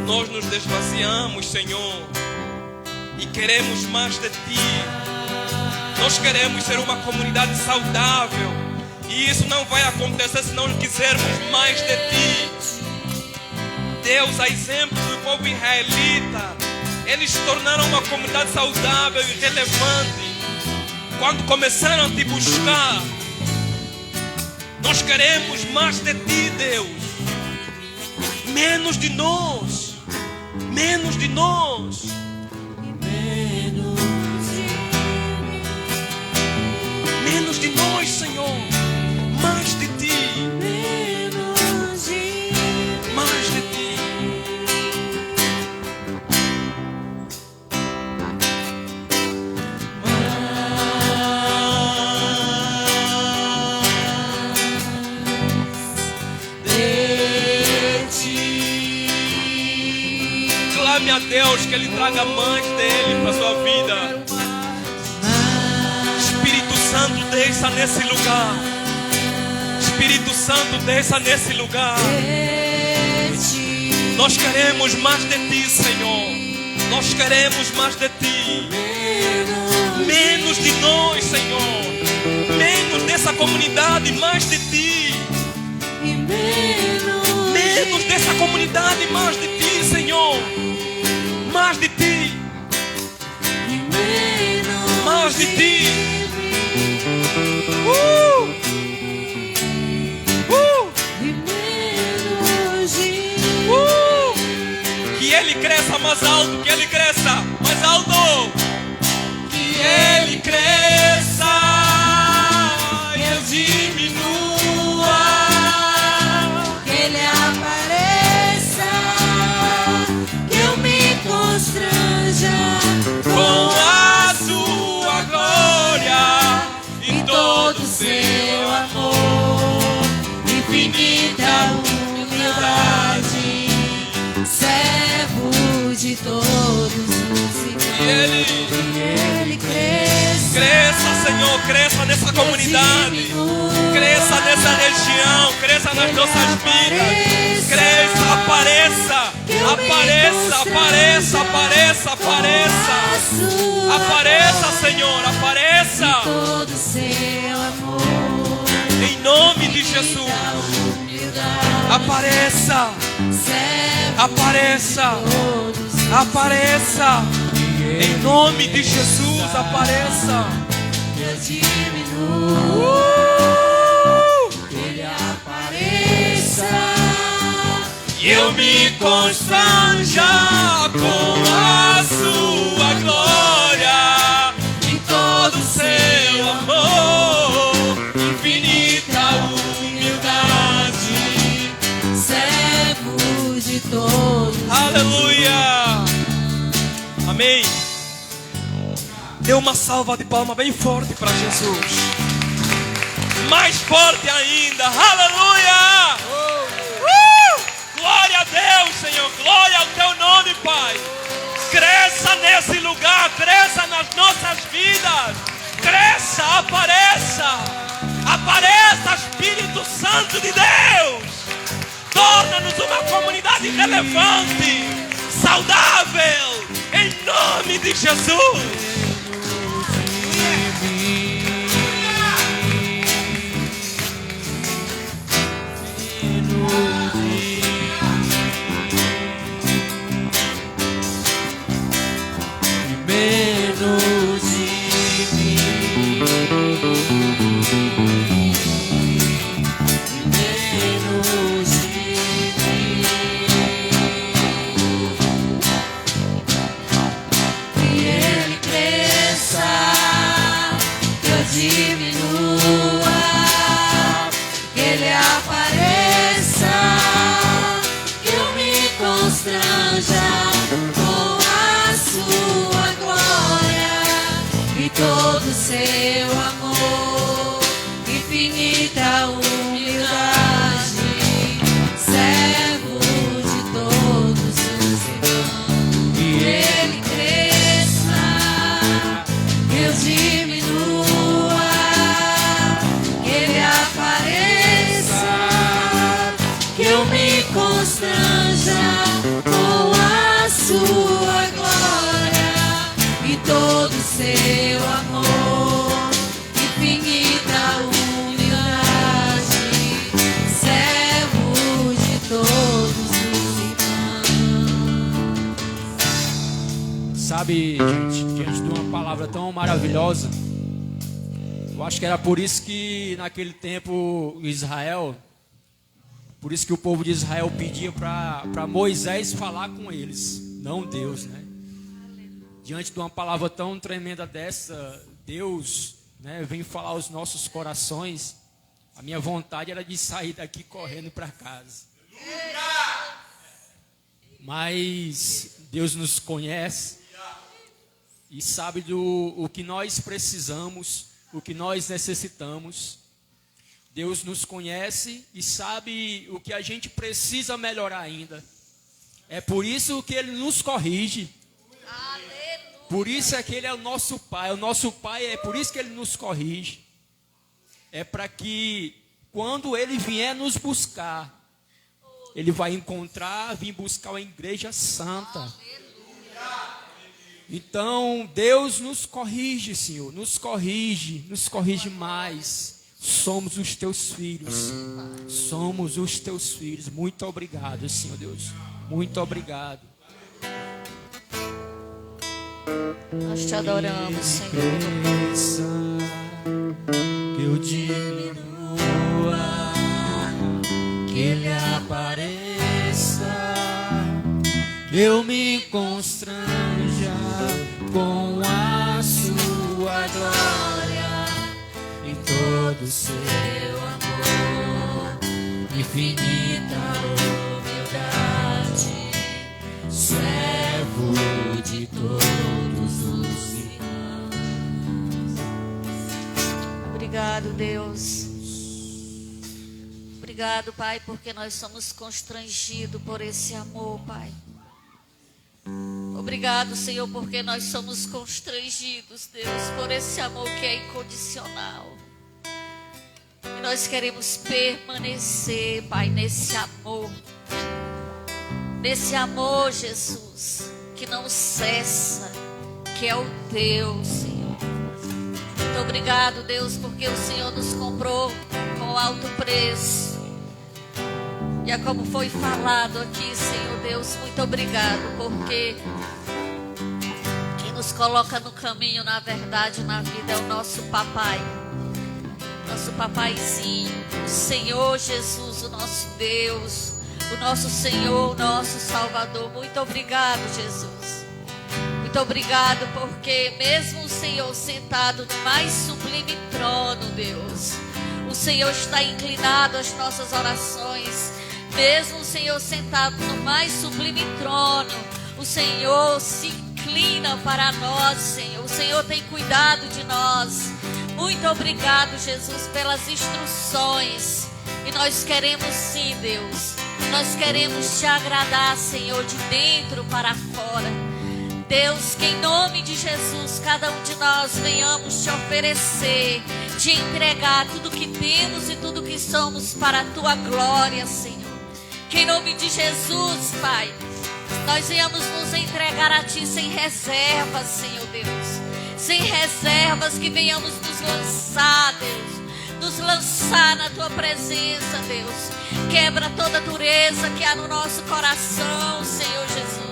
Nós nos desvaziamos, Senhor, e queremos mais de Ti. Nós queremos ser uma comunidade saudável, e isso não vai acontecer se não quisermos mais de Ti. Deus, a exemplo do povo israelita, eles se tornaram uma comunidade saudável e relevante quando começaram a Te buscar. Nós queremos mais de Ti, Deus. Menos de nós. Menos de nós. Menos de nós, Senhor. Mais de Ti. Mais de Ti. Clame a Deus que Ele traga mais dele para a sua vida. Espírito Santo, desça nesse lugar. Espírito Santo, desça nesse lugar. Nós queremos mais de Ti, Senhor. Nós queremos mais de Ti. Menos de nós, Senhor. Menos dessa comunidade, mais de Ti. Menos dessa comunidade, mais de Ti. mais de ti, mais de ti. Que Ele cresça mais alto, que Ele cresça mais alto, que Ele cresça e eu diminua, que Ele apareça, que eu me constranja com a sua glória e todo o seu amor, infinita humildade, servo de todos os irmãos. E Ele cresça, Senhor, cresça nessa comunidade, cresça nessa região, cresça nas nossas vidas, cresça, apareça, apareça, apareça, apareça, apareça, apareça, Senhor, apareça, todo seu amor, em nome de Jesus, apareça, apareça, apareça, em nome de Jesus, apareça. eu diminuo, que Ele apareça, E eu me constranja com a sua glória e todo o seu amor, infinita humildade, servo de todos. aleluia, amém. Dê uma salva de palma bem forte para Jesus, mais forte ainda, aleluia. Glória a Deus, Senhor, glória ao Teu nome, Pai. Cresça nesse lugar, cresça nas nossas vidas, cresça, apareça, apareça, Espírito Santo de Deus. Torna-nos uma comunidade relevante, saudável, em nome de Jesus. Menos de mim, menos de mim, que Ele cresça, que eu diminua, que Ele apareça, que eu me constranja com a sua glória e todo o seu amor, infinita humildade, servo de todos os irmãos. Que Ele cresça, que eu diminua, que Ele apareça, que eu me constranja com a sua glória e todo o seu amor, infinita humildade, servo de todos os irmãos. Sabe, gente, diante de uma palavra tão maravilhosa, eu acho que era por isso que naquele tempo Israel, por isso que o povo de Israel pedia para Moisés falar com eles, não Deus, né? Diante de uma palavra tão tremenda dessa, Deus, né, vem falar aos nossos corações. A minha vontade era de sair daqui correndo para casa. Mas Deus nos conhece e sabe o que nós precisamos, o que nós necessitamos. Deus nos conhece e sabe o que a gente precisa melhorar ainda. É por isso que Ele nos corrige. Por isso é que Ele é o nosso Pai. O nosso Pai é por isso que Ele nos corrige. É para que quando Ele vier nos buscar, Ele vai vir buscar uma igreja santa. Então Deus nos corrige, Senhor. Nos corrige mais. Somos os teus filhos. Somos os teus filhos. Muito obrigado, Senhor Deus. Muito obrigado. Nós te adoramos, Senhor. Cresça, que eu diminua, que Ele apareça, que eu me constranja com a sua glória em todo o seu amor, infinita humildade, servo de todos os irmãos. Obrigado, Deus. Obrigado, Pai, porque nós somos constrangidos por esse amor, Pai. Obrigado, Senhor, porque nós somos constrangidos, Deus, por esse amor que é incondicional. E nós queremos permanecer, Pai, nesse amor. Nesse amor, Jesus, que não cessa, que é o Teu, Senhor. Muito obrigado, Deus, porque o Senhor nos comprou com alto preço. E é como foi falado aqui, Senhor Deus, muito obrigado, porque quem nos coloca no caminho, na verdade, na vida, é o nosso papai. Nosso papaizinho, o Senhor Jesus, o nosso Deus, o nosso Senhor, o nosso Salvador. Muito obrigado, Jesus. Muito obrigado, porque mesmo o Senhor sentado no mais sublime trono, Deus, o Senhor está inclinado às nossas orações. Mesmo o Senhor sentado no mais sublime trono, o Senhor se inclina para nós, Senhor. O Senhor tem cuidado de nós. Muito obrigado, Jesus, pelas instruções. E nós queremos sim, Deus. Nós queremos te agradar, Senhor, de dentro para fora. Deus, que em nome de Jesus, cada um de nós venhamos te oferecer, te entregar tudo que temos e tudo que somos para a tua glória, Senhor. Que em nome de Jesus, Pai, nós venhamos nos entregar a Ti sem reservas, Senhor Deus. Sem reservas, que venhamos nos lançar, Deus. Nos lançar na Tua presença, Deus. Quebra toda a dureza que há no nosso coração, Senhor Jesus.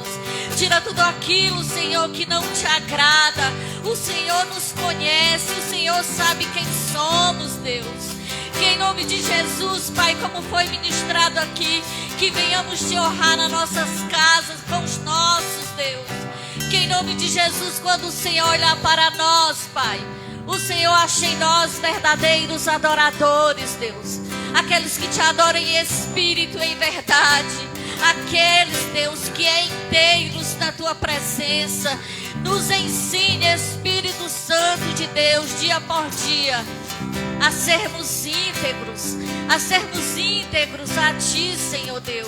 Tira tudo aquilo, Senhor, que não Te agrada. O Senhor nos conhece, o Senhor sabe quem somos, Deus. Que em nome de Jesus, Pai, como foi ministrado aqui, que venhamos te honrar nas nossas casas, com os nossos, Deus. Que em nome de Jesus, quando o Senhor olhar para nós, Pai, o Senhor ache em nós verdadeiros adoradores, Deus. Aqueles que te adoram em espírito e em verdade. Aqueles, Deus, que é inteiros na tua presença. Nos ensine, Espírito Santo de Deus, dia por dia, a sermos íntegros a Ti, Senhor Deus.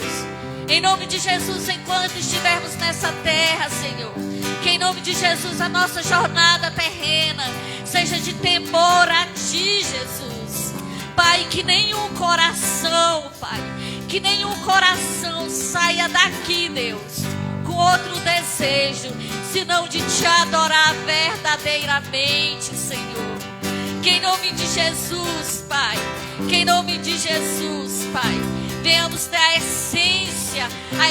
Em nome de Jesus, enquanto estivermos nessa terra, Senhor, que em nome de Jesus a nossa jornada terrena seja de temor a Ti, Jesus. Pai, que nenhum coração, Pai, que nenhum coração saia daqui, Deus, com outro desejo, senão de Te adorar verdadeiramente, Senhor. Que em nome de Jesus, Pai, que em nome de Jesus, Pai, venhamos ter a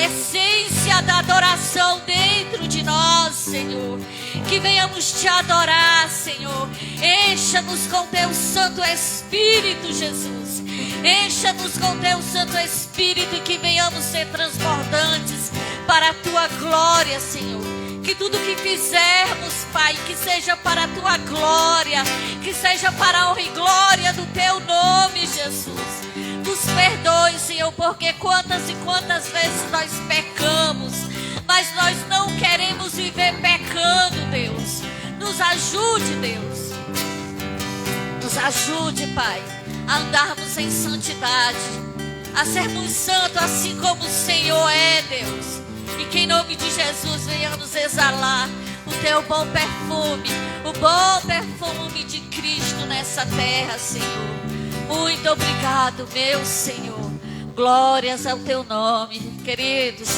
essência da adoração dentro de nós, Senhor. Que venhamos Te adorar, Senhor. Encha-nos com Teu Santo Espírito, Jesus. Encha-nos com Teu Santo Espírito e que venhamos ser transbordantes para a Tua glória, Senhor. Que tudo que fizermos, Pai, que seja para a Tua glória, que seja para a honra e glória do Teu nome, Jesus. Nos perdoe, Senhor, porque quantas e quantas vezes nós pecamos, mas nós não queremos viver pecando, Deus. Nos ajude, Deus. Nos ajude, Pai, a andarmos em santidade, a sermos santos assim como o Senhor é, Deus. E que em nome de Jesus venhamos exalar o Teu bom perfume, o bom perfume de Cristo nessa terra, Senhor. Muito obrigado, meu Senhor. Glórias ao Teu nome. Queridos,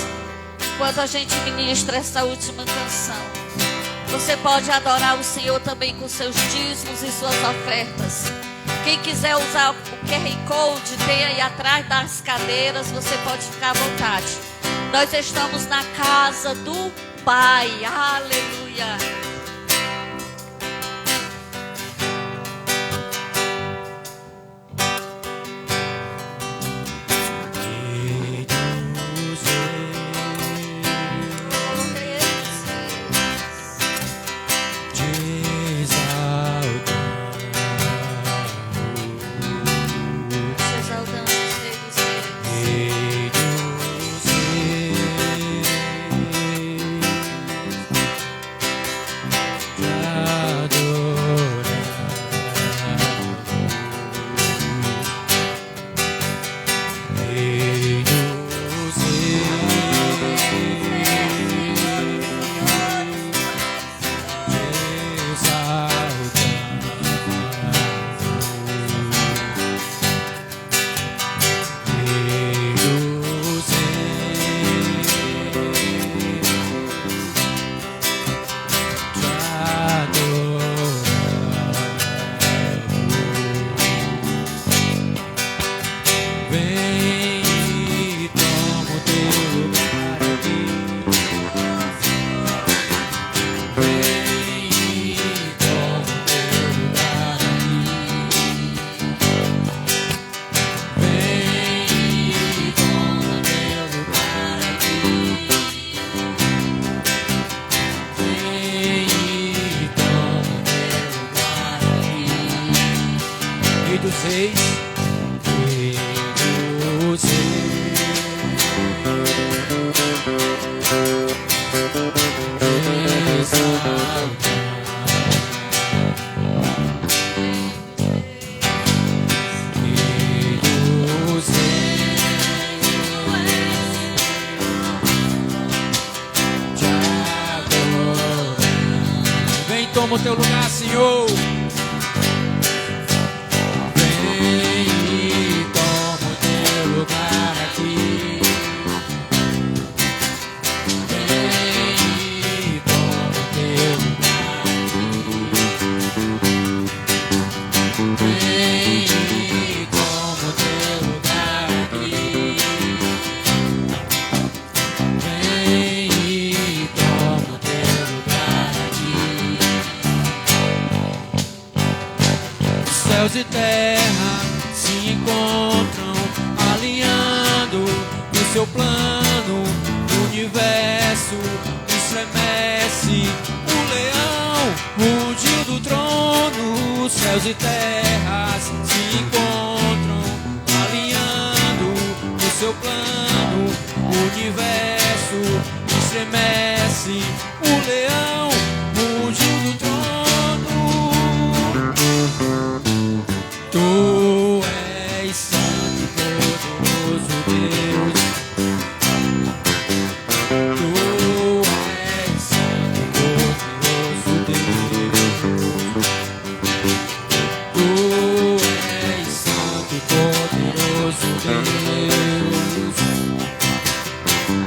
enquanto a gente ministra essa última canção, você pode adorar o Senhor também com seus dízimos e suas ofertas. Quem quiser usar o QR Code, tem aí atrás das cadeiras, você pode ficar à vontade. Nós estamos na casa do Pai. Aleluia. Toma o teu lugar, Senhor. Vem e toma o teu lugar aqui. Vem e toma o teu lugar aqui. Vem e toma o teu lugar aqui. Vem e toma o teu lugar aqui. Céus e terra se encontram, alinhando no seu plano. O universo estremece, o leão rugiu do trono. Céus e terras se encontram, alinhando no seu plano. O universo estremece, o leão rugiu do trono. Tu és santo e poderoso Deus. Tu és santo e poderoso Deus. Tu és santo e poderoso Deus.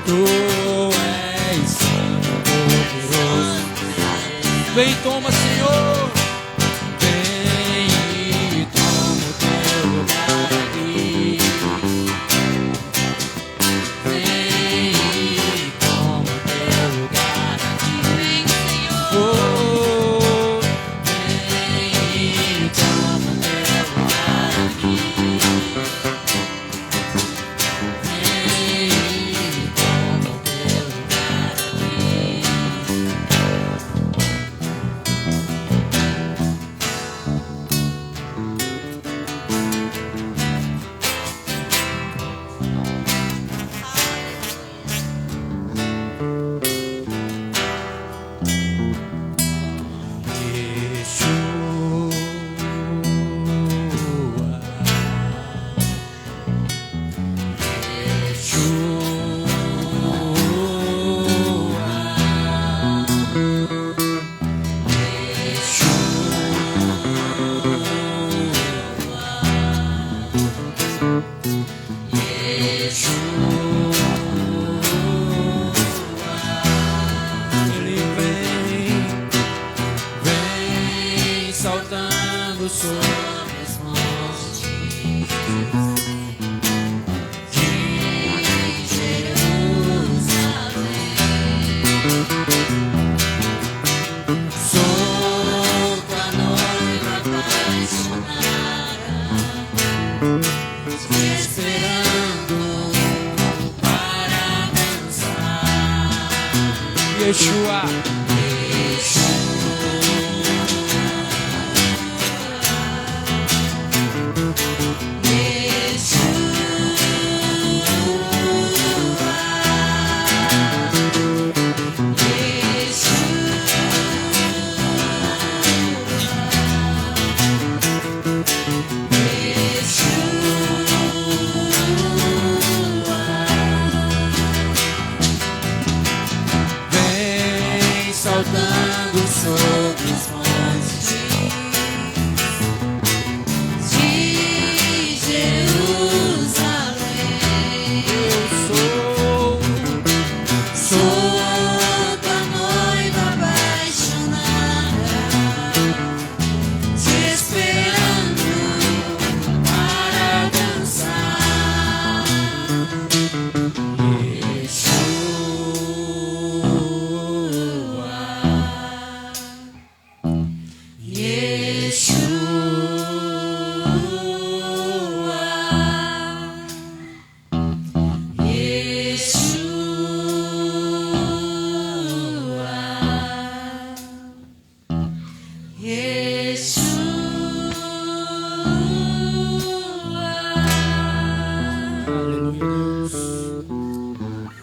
Tu és santo e poderoso. Vem, toma, Senhor. Yeshua. Vem saltando sobre os montes de Jerusalém. Eu Sou tua noiva apaixonada, te esperando para dançar.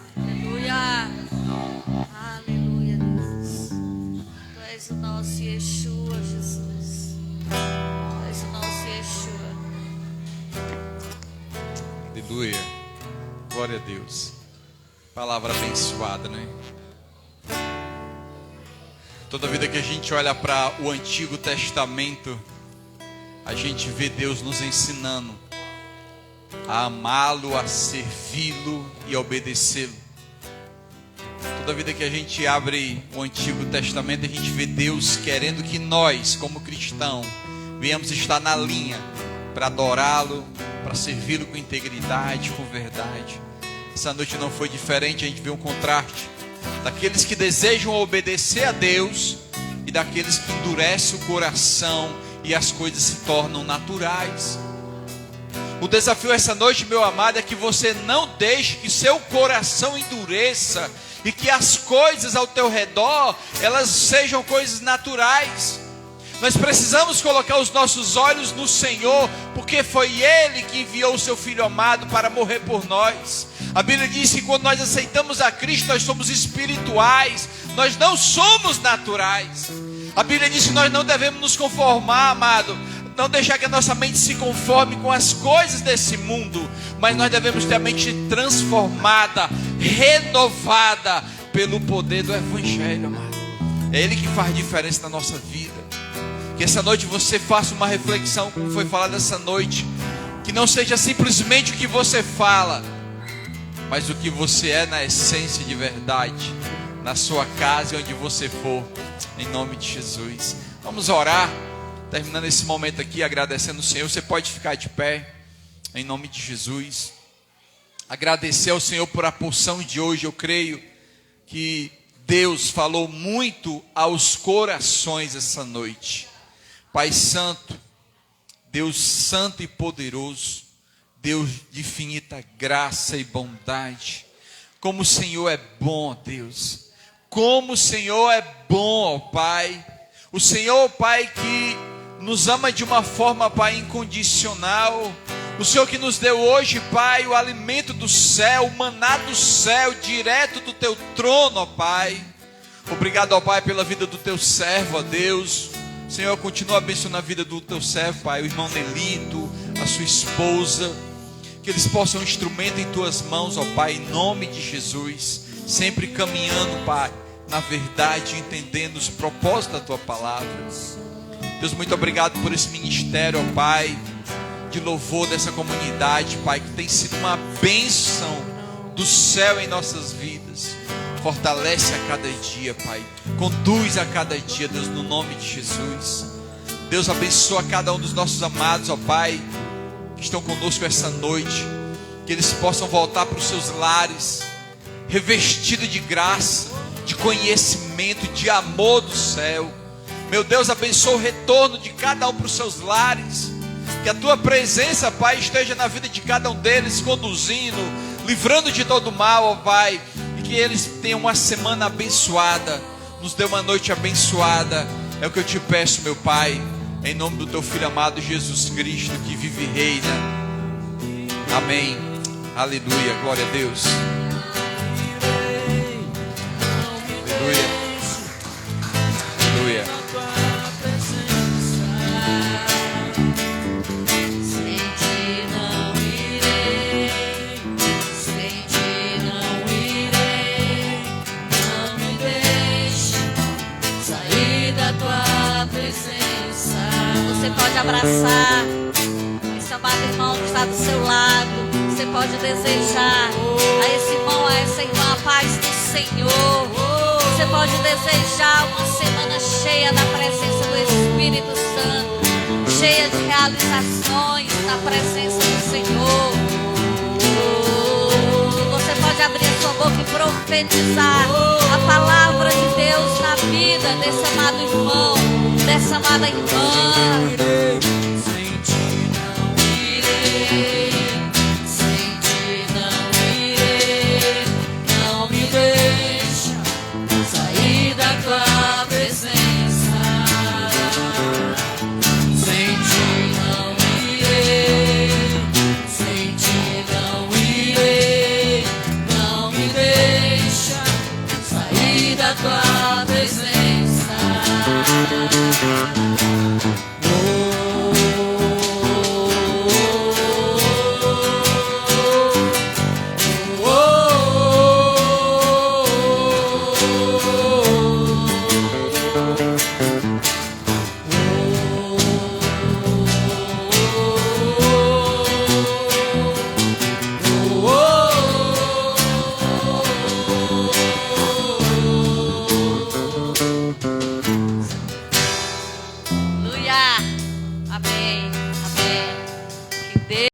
Aleluia. Aleluia, Deus. Tu és o nosso Yeshua, Jesus. Tu és o nosso Yeshua. Aleluia. Glória a Deus. Palavra abençoada, né? Toda vida que a gente olha para o Antigo Testamento, a gente vê Deus nos ensinando a amá-lo, a servi-lo e a obedecê-lo. Toda vida que a gente abre o Antigo Testamento, a gente vê Deus querendo que nós, como cristãos, venhamos estar na linha para adorá-lo, para servi-lo com integridade, com verdade. Essa noite não foi diferente, a gente vê um contraste daqueles que desejam obedecer a Deus e daqueles que endurecem o coração e as coisas se tornam naturais. O desafio essa noite, meu amado, é que você não deixe que seu coração endureça e que as coisas ao teu redor, elas sejam coisas naturais. Nós precisamos colocar os nossos olhos no Senhor, porque foi Ele que enviou o seu Filho amado para morrer por nós. A Bíblia diz que quando nós aceitamos a Cristo, nós somos espirituais, nós não somos naturais. A Bíblia diz que nós não devemos nos conformar, amado, não deixar que a nossa mente se conforme com as coisas desse mundo, mas nós devemos ter a mente transformada, renovada pelo poder do Evangelho, amado. É Ele que faz diferença na nossa vida. Que essa noite você faça uma reflexão, como foi falado essa noite, que não seja simplesmente o que você fala, mas o que você é na essência de verdade, na sua casa e onde você for, em nome de Jesus. Vamos orar, terminando esse momento aqui, agradecendo o Senhor. Você pode ficar de pé, em nome de Jesus. Agradecer ao Senhor por a porção de hoje. Eu creio que Deus falou muito aos corações essa noite. Pai Santo, Deus Santo e Poderoso, Deus de infinita graça e bondade, como o Senhor é bom, Deus, como o Senhor é bom, ó Pai, o Senhor, Pai, que nos ama de uma forma, Pai, incondicional, o Senhor que nos deu hoje, Pai, o alimento do céu, o maná do céu, direto do Teu trono, ó Pai. Obrigado, ó Pai, pela vida do Teu servo, ó Deus. Senhor, continua abençoando a vida do Teu servo, Pai, o irmão Nelito, a sua esposa, que eles possam ser um instrumento em Tuas mãos, ó Pai, em nome de Jesus, sempre caminhando, Pai, na verdade, entendendo os propósitos da Tua palavra. Deus, muito obrigado por esse ministério, ó Pai, de louvor dessa comunidade, Pai, que tem sido uma bênção do céu em nossas vidas. Fortalece a cada dia, Pai. Conduz a cada dia, Deus, no nome de Jesus. Deus, abençoa cada um dos nossos amados, ó Pai, que estão conosco essa noite. Que eles possam voltar para os seus lares, revestidos de graça, de conhecimento, de amor do céu. Meu Deus, abençoa o retorno de cada um para os seus lares. Que a Tua presença, Pai, esteja na vida de cada um deles, conduzindo, livrando de todo mal, ó Pai. E que eles tenham uma semana abençoada, nos dê uma noite abençoada. É o que eu te peço, meu Pai, em nome do teu Filho amado Jesus Cristo, que vive e reina. Amém. Aleluia. Glória a Deus. Aleluia. Aleluia. Sem ti não irei, sem ti não irei. Não me deixe sair da tua presença. Você pode abraçar esse amado irmão que está do seu lado. Você pode desejar a esse irmão, a essa irmã, a paz do Senhor. Você pode desejar uma semana cheia da presença do Espírito Santo, cheia de realizações na presença do Senhor. Você pode abrir a sua boca e profetizar a palavra de Deus na vida desse amado irmão, dessa amada irmã.